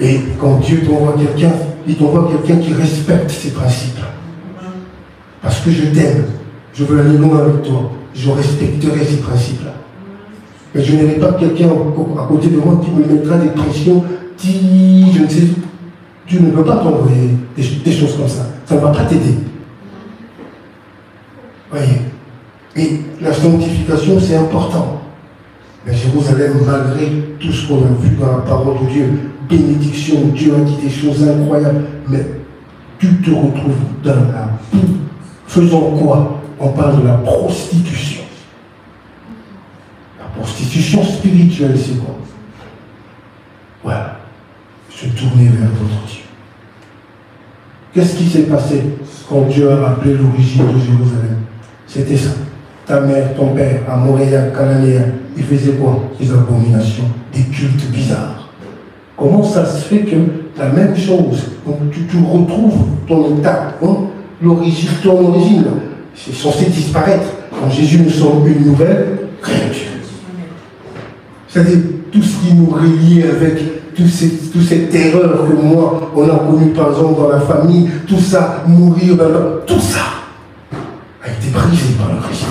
Et quand Dieu t'envoie quelqu'un, il t'envoie quelqu'un qui respecte ses principes. Parce que je t'aime, je veux aller loin avec toi, je respecterai ces principes-là. Mais je n'aurai pas quelqu'un à côté de moi qui me mettra des pressions, qui, je ne sais, Dieu ne peut pas t'envoyer des choses comme ça. Ça ne va pas t'aider. Voyez. Et la sanctification, c'est important. Mais Jérusalem, malgré tout ce qu'on a vu dans la parole de Dieu, bénédiction, Dieu a dit des choses incroyables, mais tu te retrouves dans la boue. Faisons quoi? On parle de la prostitution. La prostitution spirituelle, c'est quoi? Voilà. Se tourner vers votre Dieu. Qu'est-ce qui s'est passé quand Dieu a appelé l'origine de Jérusalem? C'était ça. Ta mère, ton père, amoréen, cananéen, ils faisaient quoi? Des abominations, des cultes bizarres. Comment ça se fait que la même chose, donc tu retrouves ton état, hein? L'origine, ton origine, c'est censé disparaître. Quand Jésus nous semble une nouvelle créature. C'est-à-dire tout ce qui nous relie avec toute cette terreur que moi, on a connue par exemple dans la famille, tout ça, mourir, tout ça a été brisé par le Christ.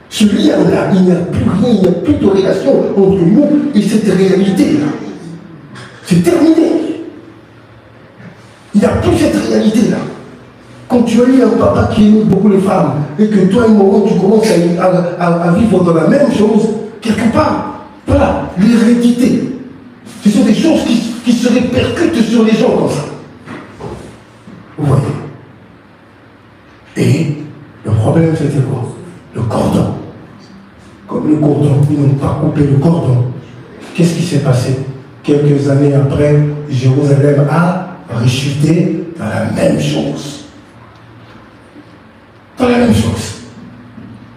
Ce lien-là, il n'y a plus rien, il n'y a plus de relation entre nous et cette réalité-là. C'est terminé. Il n'y a plus cette réalité-là. Quand tu as eu un papa qui aime beaucoup les femmes et que toi, à un moment, tu commences à vivre dans la même chose, quelque part, voilà, l'hérédité. Ce sont des choses qui se répercutent sur les gens comme ça. Vous voyez. Et le problème, c'était quoi? Le cordon. Comme le cordon, ils n'ont pas coupé le cordon. Qu'est-ce qui s'est passé? Quelques années après, Jérusalem a rechuté dans la même chose. Dans la même chose.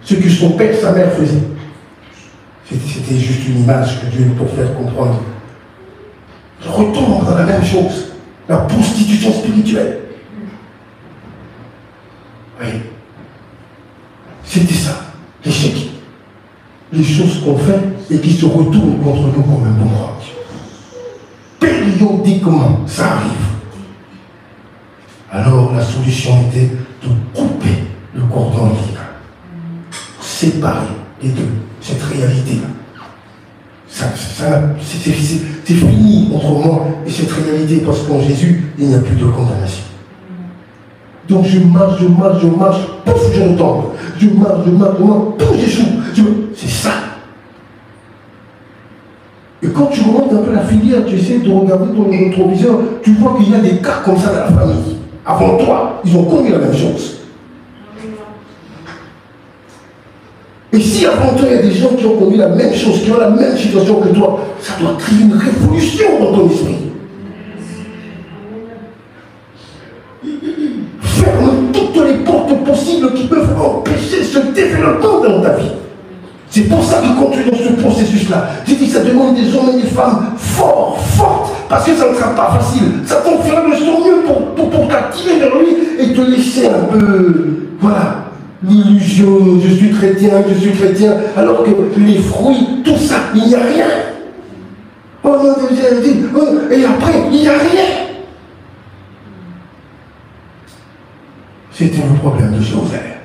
Ce que son père, sa mère faisaient. C'était juste une image que Dieu pour faire comprendre. Je retombe dans la même chose. La prostitution spirituelle. Oui. C'était ça, l'échec. Les choses qu'on fait et qui se retournent contre nous comme un boomerang. Périodiquement, ça arrive. Alors la solution était de couper le cordon ombilical. Séparer les deux, cette réalité-là. C'est fini entre moi et cette réalité parce qu'en Jésus, il n'y a plus de condamnation. Donc je marche, pouf, je retombe. Je marche, pouf, j'échoue. C'est ça. Et quand tu remontes un peu la filière, tu essaies de regarder ton rétroviseur, tu vois qu'il y a des cas comme ça dans la famille. Avant toi, ils ont connu la même chose. Et si avant toi, il y a des gens qui ont connu la même chose, qui ont la même situation que toi, ça doit créer une révolution dans ton esprit. Ferme toutes les portes possibles qui peuvent empêcher ce développement dans ta vie. C'est pour ça qu'il continue dans ce processus-là. J'ai dit que ça demande des hommes et des femmes fortes, parce que ça ne sera pas facile. Ça t'en fera de son mieux pour t'attirer vers lui et te laisser un peu, voilà, l'illusion, je suis chrétien, alors que les fruits, tout ça, il n'y a rien. Oh non, et après, il n'y a rien. C'était le problème de Jérusalem.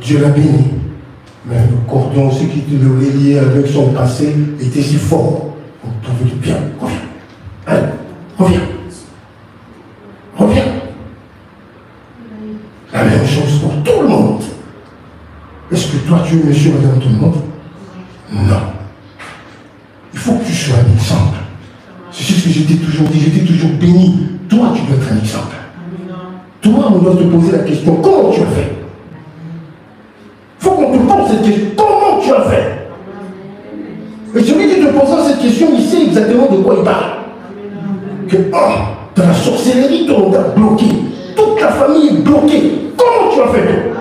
Dieu l'a béni. Mais le cordon, ce qui le reliait avec son passé, était si fort. On pouvait dire, bien, reviens. Allez, reviens. La même chose pour tout le monde. Est-ce que toi, tu es monsieur, madame, tout le monde? Non. Il faut que tu sois un exemple. C'est ce que j'étais toujours dit, j'étais toujours béni. Toi, tu dois être un exemple. Toi, on doit te poser la question, comment tu as fait? Il faut qu'on te pose cette question, comment tu as fait? Et celui qui te posera cette question, il sait exactement de quoi il parle. que dans la sorcellerie, on t'a bloqué. Toute la famille est bloquée. Comment tu as fait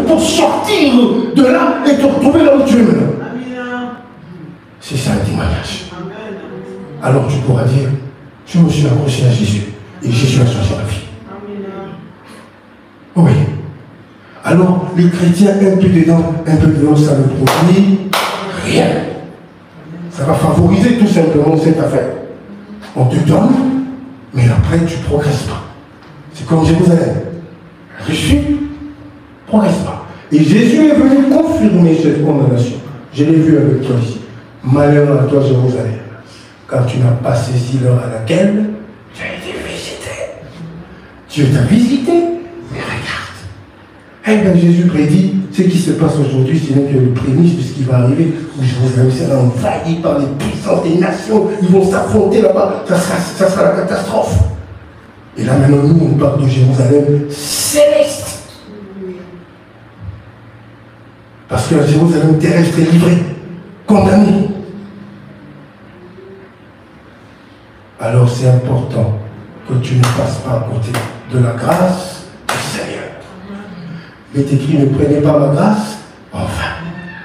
pour sortir de là et te retrouver là où tu es maintenant? C'est ça le témoignage. Alors tu pourras dire, je me suis accroché à Jésus et Jésus a changé ma vie. Oui. Alors les chrétiens, un peu dedans, ça ne produit rien. Ça va favoriser tout simplement cette affaire. On te donne, mais après tu ne progresses pas. C'est comme Jérusalem. Reçu, progresse pas. Et Jésus est venu confirmer cette condamnation. Je l'ai vu avec toi ici. Malheur à toi, Jérusalem, car tu n'as pas saisi l'heure à laquelle tu as été visité. Dieu t'a visité, mais regarde. Eh bien, Jésus prédit ce qui se passe aujourd'hui, sinon que le prémisse de ce qui va arriver, où Jérusalem sera envahi par les puissances des nations, ils vont s'affronter là-bas, ça sera la catastrophe. Et là maintenant, nous, on parle de Jérusalem céleste. Parce que la Jérusalem terrestre est livrée, condamnée. Alors c'est important que tu ne passes pas à côté de la grâce du Seigneur. Il est écrit, ne prenez pas ma grâce en vain.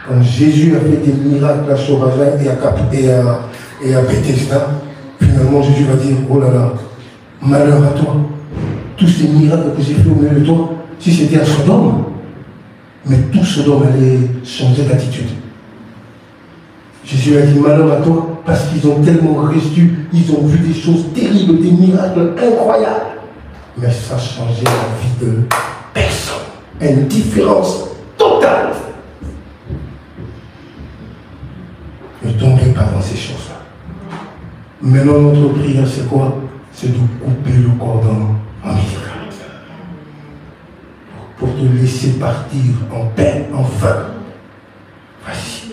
Quand Jésus a fait des miracles à Chorazin et à Bethesda, finalement Jésus va dire, oh là là, malheur à toi. Tous ces miracles que j'ai fait au milieu de toi, si c'était à Sodome, mais tout Sodome allait changer d'attitude. Jésus a dit malheur à toi parce qu'ils ont tellement reçu, ils ont vu des choses terribles, des miracles incroyables. Mais ça a changé la vie de personne. Une différence totale. Ne tombez pas dans ces choses-là. Maintenant, notre prière, c'est quoi? C'est de couper le cordon ombilical. Pour te laisser partir en paix, enfin. Vas-y.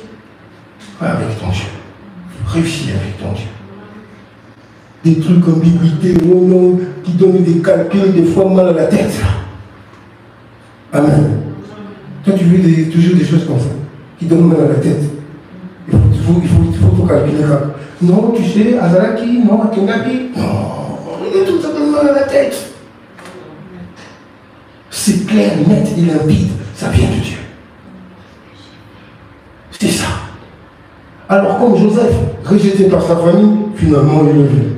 Va avec ton Dieu. Réussis avec ton Dieu. Des trucs ambiguïtés, oh non, qui donnent des calculs, des fois mal à la tête. Amen. Toi, tu veux toujours des choses comme ça, qui donnent mal à la tête. Il faut tout calculer. Non, tu sais, Azaraki, non, Akengaki. Non, il est tout simplement mal à la tête. C'est clair, net et limpide, ça vient de Dieu. C'est ça. Alors comme Joseph, rejeté par sa famille, finalement il le veut.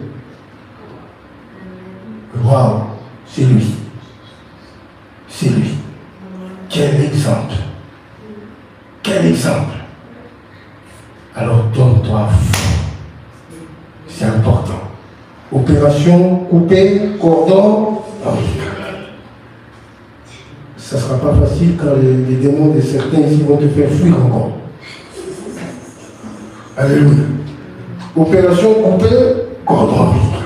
Waouh, c'est lui. C'est lui. Quel exemple. Quel exemple. Alors donne-toi fond. C'est important. Opération, couper, cordon. Ça ne sera pas facile quand les démons de certains ici vont te faire fuir encore. Alléluia. Opération coupée, cordon ombilical.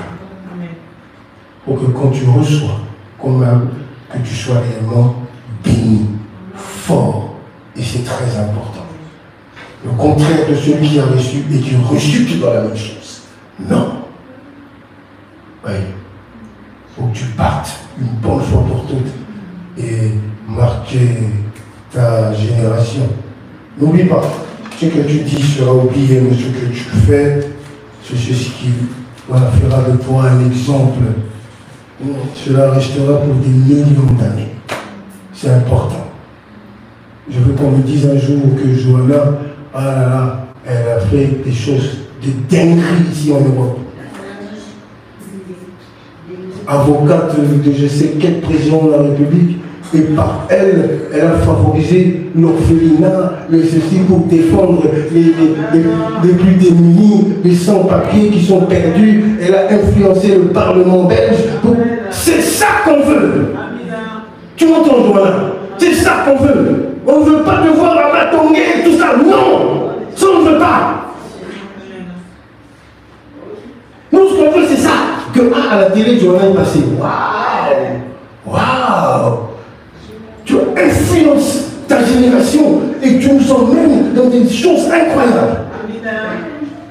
Pour que quand tu reçois, que tu sois réellement béni, fort. Et c'est très important. Le contraire de celui qui a reçu et qui rechute dans la même chose. Non. Oui. Il faut que tu partes une bonne fois pour toutes et marquer ta génération. N'oublie pas, ce que tu dis sera oublié, mais ce que tu fais, c'est ce qui fera de toi un exemple. Cela restera pour des millions d'années. C'est important. Je veux qu'on me dise un jour que Johanna, ah là là, elle a fait des choses de dinguerie ici en Europe. Avocate de je sais quel président de la République, et par elle, elle a favorisé l'orphelinat, le ceci pour défendre les plus démunis, les sans-papiers qui sont perdus. Elle a influencé le Parlement belge. C'est ça qu'on veut. Tu m'entends, Johanna? C'est ça qu'on veut. On ne veut pas devoir la matonguer et tout ça. Non, ça on ne veut pas. Nous, ce qu'on veut, c'est ça. Que à la télé, Johanna est passée. Waouh! Waouh! Tu influences ta génération et tu nous emmènes dans des choses incroyables.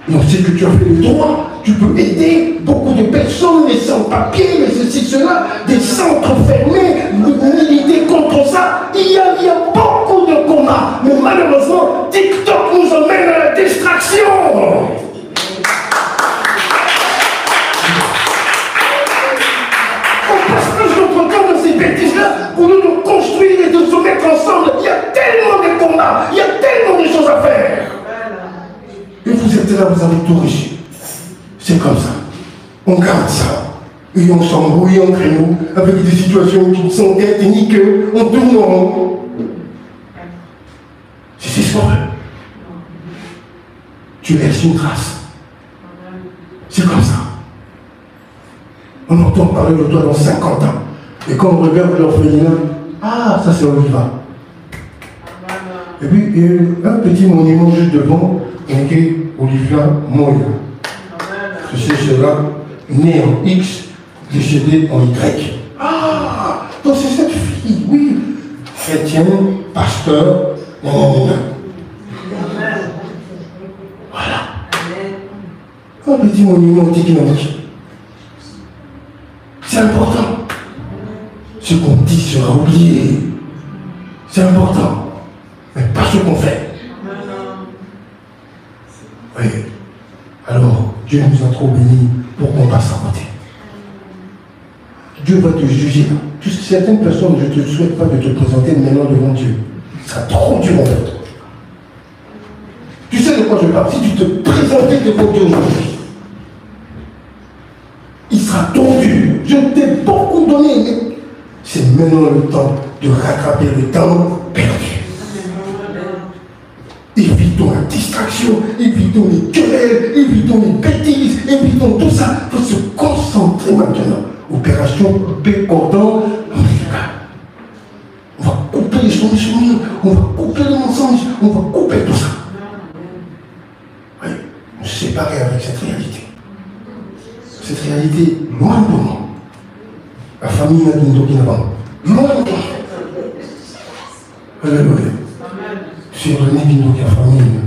Donc, c'est que tu as fait le droit, tu peux aider beaucoup de personnes, les sans-papiers, les ceci, cela, des centres fermés, militer contre ça. Il y a beaucoup de combats, mais malheureusement, TikTok nous emmène à la distraction. vous avez tout reçu. C'est comme ça. On garde ça. Et on s'embrouille entre nous avec des situations qui sont techniques, on tourne en rond. C'est ce qu'on veut. Tu laisses une trace. C'est comme ça. On entend parler de toi dans 50 ans. Et quand on regarde l'orphelinat, ah, ça c'est Oliva. Et puis, il y a un petit monument juste devant, écrit Oliva Moya. C'est cela, né en X, décédé en Y. Ah, donc c'est cette fille, oui. Chrétien, pasteur, voilà. Un petit monument antiquinonique. C'est important. Ce qu'on dit sera oublié. C'est important. Mais pas ce qu'on fait. Oui. Alors, Dieu nous a trop bénis pour qu'on passe à côté. Dieu va te juger. Certaines personnes, je ne te souhaite pas de te présenter maintenant devant Dieu. Ça sera trop dur en fait. Tu sais de quoi je parle. Si tu te présentais devant Dieu aujourd'hui, il sera tendu. Je t'ai beaucoup donné, mais c'est maintenant le temps de rattraper le temps perdu. Évitons la distraction, évitons les querelles, évitons les bêtises, évitons tout ça. Il faut se concentrer maintenant. Opération couper cordon. On va couper les souvenirs, on va couper les mensonges, on va couper tout ça. Oui, nous séparer avec cette réalité. Cette réalité, loin de nous. La famille n'a d'une aucune avant. Loin de nous. Alléluia. Sur le nez d'une aucune famille.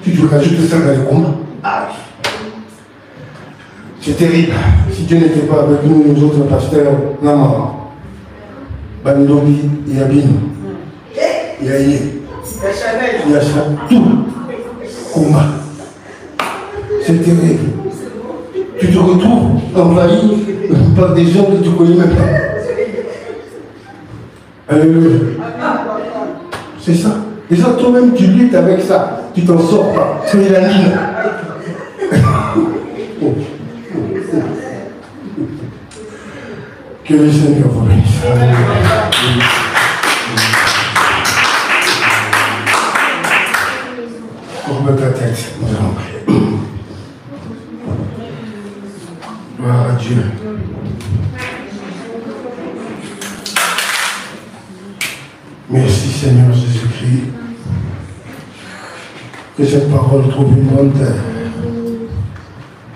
Tu te rajoutes ça dans les combats. C'est terrible. Si Dieu n'était pas avec nous, nous autres pasteurs, Nama, Bandobi, Yabin, Yaye, Yacha, tout. Combat. C'est terrible. Tu te retrouves envahi par des gens que tu ne connais même pas. Alléluia. C'est ça. Et ça, toi-même, tu luttes avec ça. Tu t'en sors pas. C'est la ligne. Que le Seigneur vous bénisse. Ouvre ta tête, nous allons prier. Gloire à Dieu. Merci Seigneur Jésus-Christ. Que cette parole trouve une bonne terre.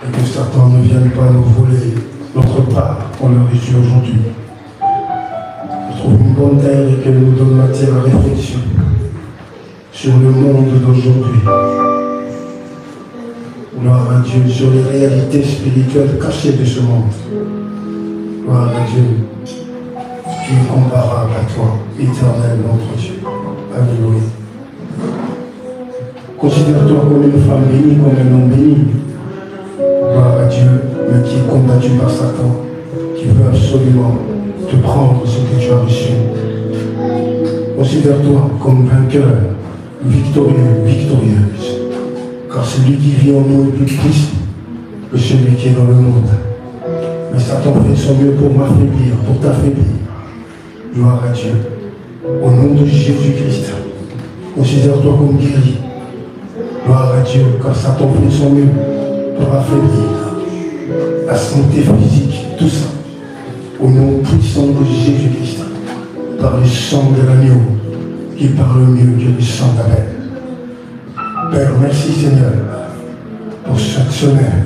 Et que Satan ne vienne pas nous voler notre part qu'on a reçu aujourd'hui. Trouve une bonne terre et qu'elle nous donne matière à réflexion sur le monde d'aujourd'hui. Gloire à Dieu sur les réalités spirituelles cachées de ce monde. Gloire à Dieu. Tu es comparable à toi, éternel notre Dieu. Alléluia. Considère-toi comme une femme bénie, comme un homme béni. Gloire à Dieu, mais qui est combattu par Satan, qui veut absolument te prendre ce que tu as reçu. Considère-toi comme vainqueur, victorieux, victorieuse. Car celui qui vit en nous est plus puissant que celui qui est dans le monde. Mais Satan fait son mieux pour m'affaiblir, pour t'affaiblir. Gloire à Dieu. Au nom de Jésus-Christ, considère-toi comme guéri. Gloire à Dieu, car Satan fait son mieux pour affaiblir la santé physique, tout ça. Au nom puissant de Jésus-Christ, par le sang de l'agneau, qui parle mieux que le sang d'Abel. Père, merci Seigneur pour cette semaine.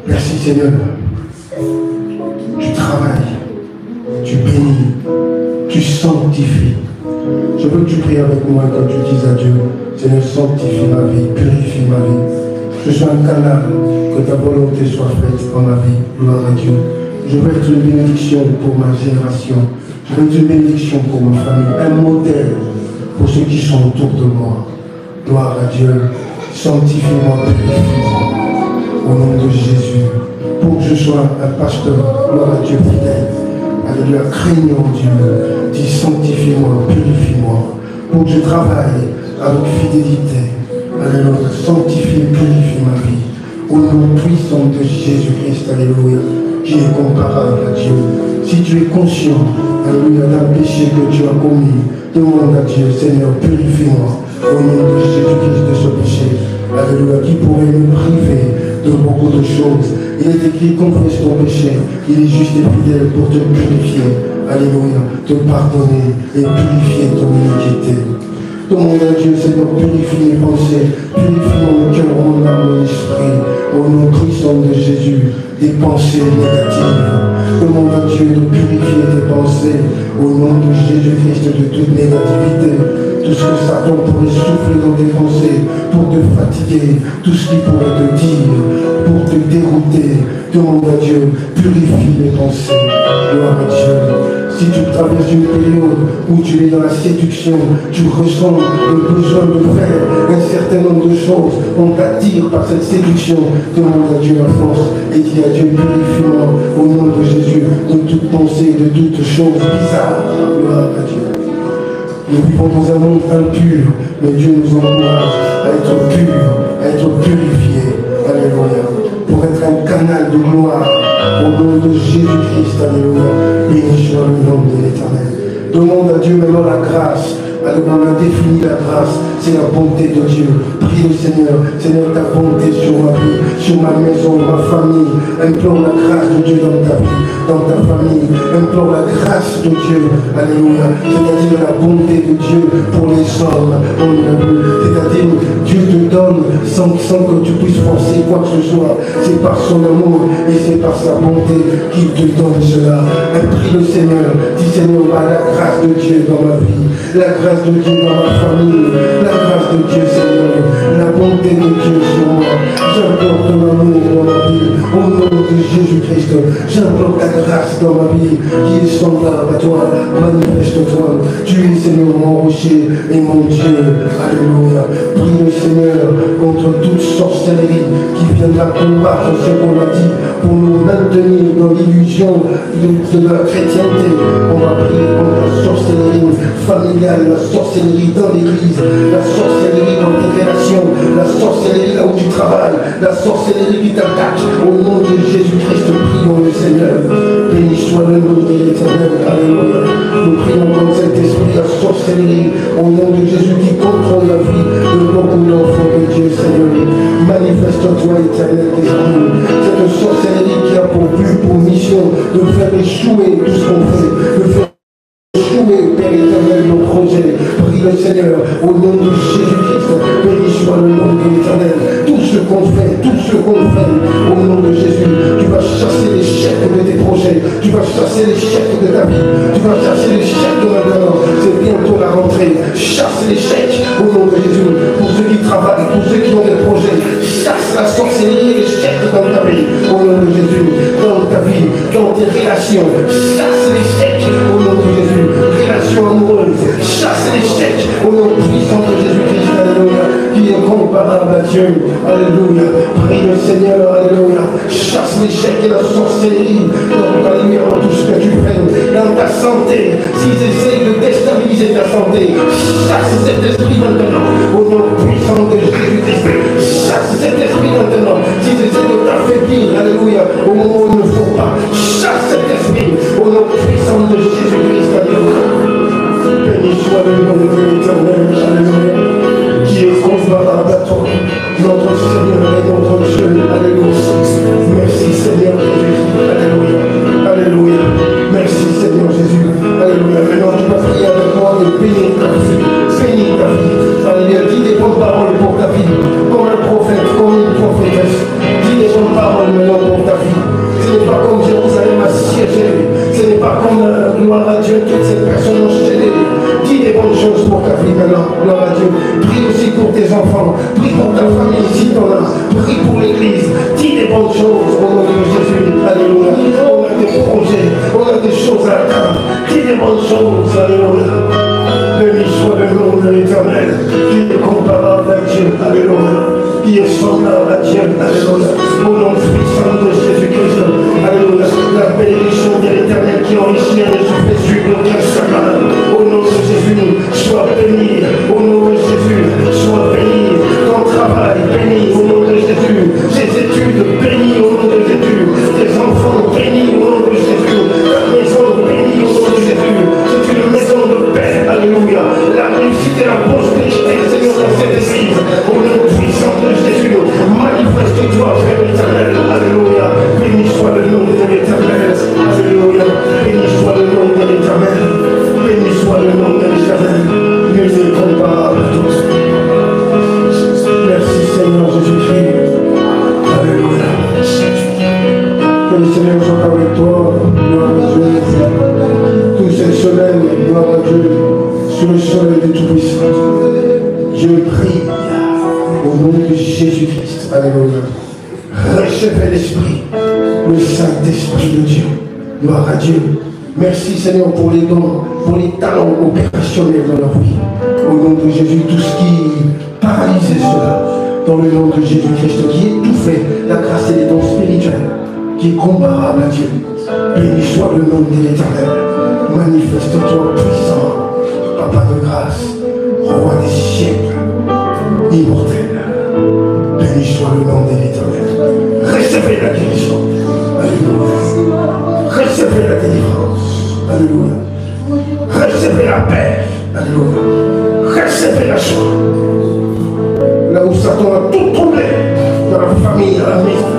Merci Seigneur. Tu travailles, tu bénis, tu sanctifies. Je veux que tu pries avec moi quand tu dis à Dieu, Seigneur, sanctifie ma vie, purifie ma vie. Je suis un canal, que ta volonté soit faite dans ma vie. Gloire à Dieu. Je veux être une bénédiction pour ma génération. Je veux être une bénédiction pour ma famille. Un modèle pour ceux qui sont autour de moi. Gloire à Dieu. Sanctifie-moi, purifie-moi. Au nom de Jésus. Pour que je sois un pasteur. Gloire à Dieu fidèle. Alléluia. Craignant Dieu. Dis sanctifie-moi, purifie-moi. Pour que je travaille avec fidélité, Alléluia. Sanctifie, purifie ma vie. Au nom puissant de Jésus-Christ, alléluia, qui est comparable à Dieu. Si tu es conscient, alléluia, d'un péché que tu as commis, demande à Dieu, Seigneur, purifie-moi. Au nom de Jésus-Christ de ce péché, alléluia, qui pourrait nous priver de beaucoup de choses. Il est écrit, confesse ton péché, il est juste et fidèle pour te purifier, alléluia, te pardonner et purifier ton iniquité. Demande à Dieu, Seigneur, purifie mes pensées, purifie mon cœur, mon âme, mon esprit, au nom puissant de Jésus, des pensées négatives. Demande à Dieu de purifier tes pensées, au nom de Jésus-Christ, de toute négativité. Tout ce que Satan pourrait souffler dans tes pensées pour te fatiguer, tout ce qu'il pourrait te dire pour te dérouter. Demande à Dieu, purifie mes pensées. Gloire à Dieu. Si tu traverses une période où tu es dans la séduction, tu ressens le besoin de faire un certain nombre de choses, on t'attire par cette séduction, demande à Dieu la force et dis à Dieu, purifie-moi au nom de Jésus de toute pensée, de toute chose bizarre. Gloire à Dieu. Nous vivons dans un monde impur, mais Dieu nous encourage à être purs, à être purifiés. Alléluia. Pour être un canal de gloire au nom de Jésus-Christ. Alléluia. Béni soit le nom de l'Éternel. Demande à Dieu maintenant la grâce. Alléluia. On a défini la grâce. C'est la bonté de Dieu. Prie le Seigneur. Seigneur, ta bonté sur ma vie, sur ma maison, ma famille. Implore la grâce de Dieu dans ta vie, dans ta famille. Implore la grâce de Dieu. Alléluia. C'est-à-dire la bonté de Dieu pour les hommes. C'est-à-dire Dieu te donne sans que tu puisses forcer quoi que ce soit. C'est par son amour et c'est par sa bonté qu'il te donne cela. Prie le Seigneur. Dis Seigneur, la grâce de Dieu dans ma vie, la grâce de Dieu dans ma famille, la grâce de Dieu, Seigneur, la bonté de Dieu sur moi. J'implore ton amour dans ma vie, au nom de Jésus-Christ. J'implore ta grâce dans ma vie, qui est semblable à toi. Manifeste-toi. Tu es, Seigneur, mon rocher et mon Dieu. Alléluia. Prie le Seigneur contre toute sorcellerie qui viendra combattre ce qu'on a dit pour nous maintenir dans l'illusion de la chrétienté. On va prier contre la sorcellerie familiale, la sorcellerie dans l'église, la sorcellerie dans tes relations, la sorcellerie là où tu travailles, la sorcellerie qui t'attaque. Au nom de Jésus-Christ, prions le Seigneur. Béni soit le nom de l'Éternel. Alléluia. Nous prions contre cet esprit, la sorcellerie, au nom de Jésus qui contrôle la vie de beaucoup d'enfants de Dieu, Seigneur. Manifeste-toi, éternel des amours. Cette sorcellerie qui a pour but, pour mission, de faire échouer tout ce qu'on fait, de faire échouer, Père éternel, nos projets. Prie le Seigneur, au nom de Jésus-Christ, béni soit le nom de l'Éternel. Tout ce qu'on fait, au nom de Jésus, tu vas chasser l'échec de tes projets, tu vas chasser l'échec de ta vie, tu vas chasser l'échec de maintenant. C'est bientôt la rentrée. Chasse l'échec au nom de Jésus. Pour ceux qui travaillent, pour ceux qui ont des projets, chasse la sorcellerie et l'échec dans ta vie, au nom de Jésus. Dans ta vie, dans tes relations, chasse l'échec au nom de Jésus. Relations amoureuses, chasse l'échec au nom puissant de Jésus-Christ. Alléluia. Qui est comparable à Dieu. Alléluia. Prie le Seigneur. Alléluia. Chasse l'échec et la sorcellerie dans ta lumière, dans tout ce que tu fais, dans ta santé. S'ils essayent de déstabiliser ta santé, chasse cet esprit maintenant au nom puissant de Jésus-Christ. Chasse cet esprit maintenant. S'ils essayent de t'affaiblir, alléluia, au moment où il ne faut pas, chasse cet esprit au nom puissant de Jésus-Christ. Alléluia. Béni soit le nom de l'Éternel. Alléluia. Qui est comparable à toi, notre Seigneur et notre Dieu. Alléluia. Merci Seigneur Jésus. Alléluia. Alléluia. Merci Seigneur Jésus. Alléluia. Maintenant tu vas prier avec moi et bénir ta vie. Bénir ta vie. Alléluia. Dis des bonnes paroles pour ta vie. Comme un prophète, comme une prophétesse. Dis des bonnes paroles maintenant pour ta vie. Ce n'est pas comme Jérusalem a siégé. Ce n'est pas comme gloire à Dieu, toutes ces personnes enchaînées. Dis des bonnes choses pour ta vie maintenant. Gloire à Dieu. Prie aussi pour tes enfants. Prie pour ta famille si t'en as. Prie pour l'église. Dis des bonnes choses au nom de Jésus. Alléluia. On a des projets. On a des choses à atteindre. Dis des bonnes choses. Alléluia. Béni soit le nom de l'Éternel. Qui est comparable à Dieu. Alléluia. Qui est semblable à Dieu. Alléluia. Au nom puissant de Jésus-Christ. Alléluia. La bénédiction de l'Éternel qui enrichit et se fait suivre aucun chemin. Au nom de Jésus, sois béni. Au nom de Jésus, sois béni. Jésus. Ces études bénies au nom de Jésus. Tes enfants bénis au nom de Jésus. Ta maison bénie au nom de Jésus. C'est une maison de paix. Alléluia. La réussite et la prospérité, Seigneur, dans cette église. Au nom puissant de Jésus. Manifeste-toi, Frère éternel. Alléluia. Béni soit le nom de l'Éternel. Alléluia. Béni soit le nom de l'Éternel. Béni soit le nom de l'Éternel. Dieu est comparable à tous. Merci Seigneur Jésus-Christ. Alléluia. Que le Seigneur soit avec toi. Gloire à Dieu. Toute cette semaine, gloire à Dieu, sur le soleil du Tout-Puissant. Dieu brille au nom de Jésus-Christ. Alléluia. Recevez l'Esprit, le Saint-Esprit de Dieu. Gloire à Dieu. Merci Seigneur pour les dons, pour les talents opérationnels dans leur vie. Au nom de Jésus, tout ce qui paralysait cela, dans le nom de Jésus-Christ, qui étouffait la grâce et les dons spirituels, qui est comparable à Dieu. Béni soit le nom de l'Éternel. Manifeste-toi puissant, Papa de grâce, Roi des siècles, immortel. Béni soit le nom de l'Éternel. Recevez la guérison. Alléluia. Recevez la délivrance. Alléluia. Recevez la paix. Alléluia. Recevez la joie. Là où Satan a tout troublé, dans la famille, dans la maison,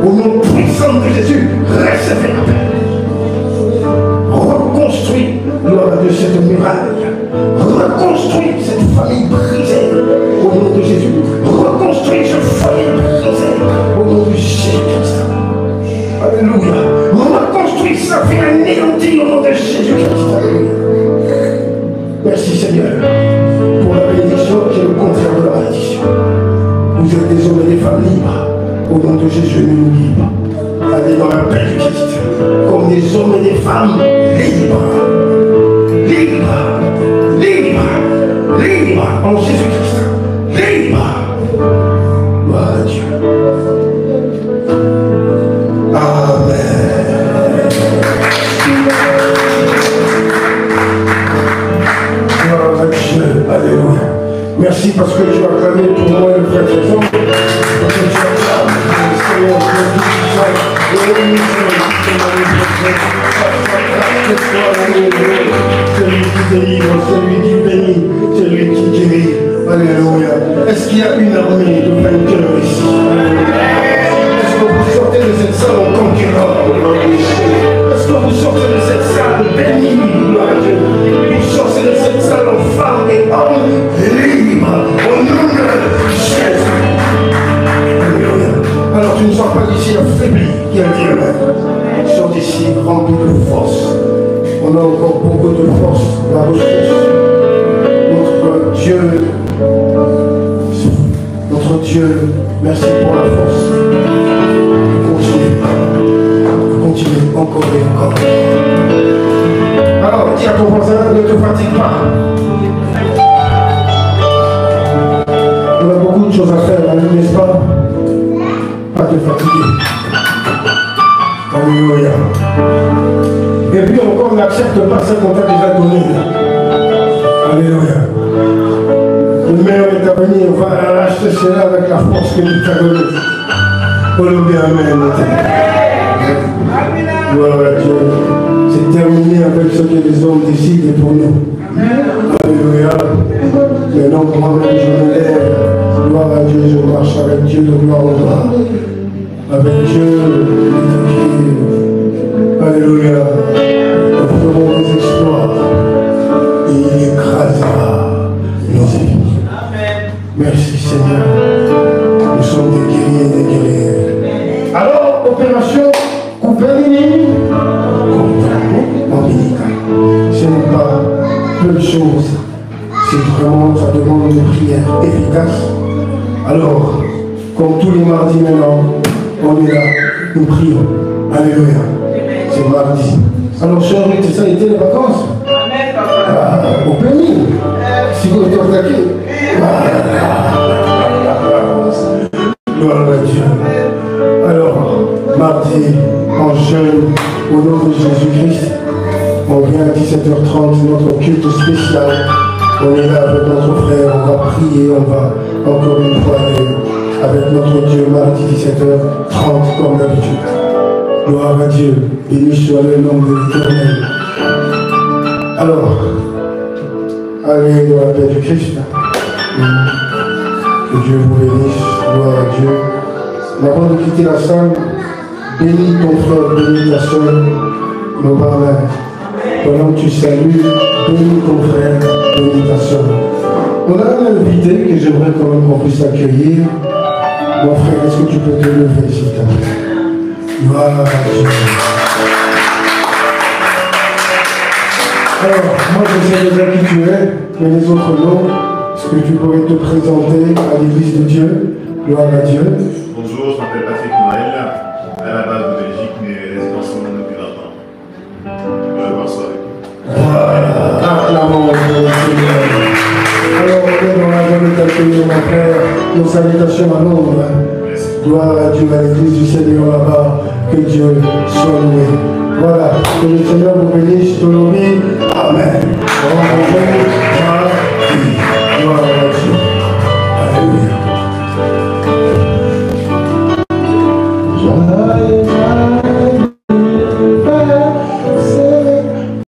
au nom puissant de Jésus, recevez la paix. Reconstruis, gloire à Dieu, cette muraille. Reconstruis cette famille brisée au nom de Jésus. Reconstruis cette famille brisée au nom de Jésus-Christ. Alléluia. Reconstruis sa vie anéantie au nom de Jésus-Christ. Alléluia. Merci Seigneur pour la bénédiction qui est le contraire de la malédiction. Vous êtes des hommes et des femmes libres. Au nom de Jésus, ne l'oubliez pas. Allez dans la paix du Christ. Comme des hommes et des femmes libres. Libres. Libres. Libres en Jésus-Christ. Libres. Gloire à Dieu. Amen. Gloire à Dieu. Alléluia. Merci parce que tu as clamé pour moi le frère Jason. Parce que tu as clamé pour le Seigneur, pour tout ça. Celui qui délivre, celui qui bénit, celui qui guérit. Alléluia. Est-ce qu'il y a une armée de vainqueurs ici? Est-ce que vous sortez de cette salle en conquérant? Est-ce que vous sortez de cette salle bénie? Gloire à Dieu. Vous sortez de cette salle en femmes et hommes libres au nom de Jésus. Alléluia. Alors tu ne sors pas d'ici affaibli, qui a dit Amen. Sors d'ici rempli de force. On a encore beaucoup de force, la ressource. Notre Dieu, merci pour la force. Continue encore et encore. Alors, dis à ton voisin, ne te fatigue pas. On a beaucoup de choses à faire, n'est-ce pas? Pas te fatiguer. Alléluia. Et puis encore, on n'accepte pas ce qu'on t'a déjà donné. Alléluia. Le meilleur est à venir, on va acheter cela avec la force que tu t'as donnée. Colombien, Amen. Gloire à Dieu. C'est terminé avec ce que les hommes décident pour nous. Alléluia. Maintenant, moi-même, je me lève. Gloire à Dieu, je marche avec Dieu de gloire en gloire. Avec Dieu, alléluia. Nous ferons des exploits. Et il écrasera nos ennemis. Merci Seigneur. Nous sommes des guerriers et des guerrières. Alors, opération Coupérini ombilical. Ce n'est pas peu de choses. C'est vraiment, ça demande une prière efficace. Alors, comme tous les mardis maintenant, on est là, nous prions. Alléluia. C'est mardi. Alors, cher Ruth, ça a été les vacances? Au permis. Si vous êtes attaqué. Gloire à Dieu. Alors, mardi, en jeûne, au nom de Jésus-Christ, on vient à 17h30, notre culte spécial. On est là avec notre frère, on va prier, on va encore une fois avec notre Dieu mardi 17h30 comme d'habitude. Gloire à Dieu, béni soit le nom de l'Éternel. Alors, allez dans la paix du Christ. Que Dieu vous bénisse, gloire à Dieu. Mais avant de quitter la salle, bénis ton frère, bénis ta soeur, nos parents. Pendant que tu salues, bénis ton frère, bénis ta soeur. On a un invité que j'aimerais quand même qu'on puisse accueillir. Mon frère, est-ce que tu peux te lever, s'il te plaît? Gloire à Dieu. Alors, moi je sais déjà qui tu es, mais les autres non. Est-ce que tu pourrais te présenter à l'église de Dieu? Gloire à Dieu. Bonjour, je m'appelle Patrick Noël, à la base de Belgique, mais résident sur le monde depuis 20 ans. Bonsoir. Acclamons le Seigneur. Alors, on est dans la joie de t'accueillir, mon frère. Nos salutations à Londres. Gloire à Dieu, à l'église du Seigneur là-bas. Que Dieu soit loué. Voilà, que le Seigneur vous bénisse tout le vie. Amen. Gloire à Dieu. Alléluia.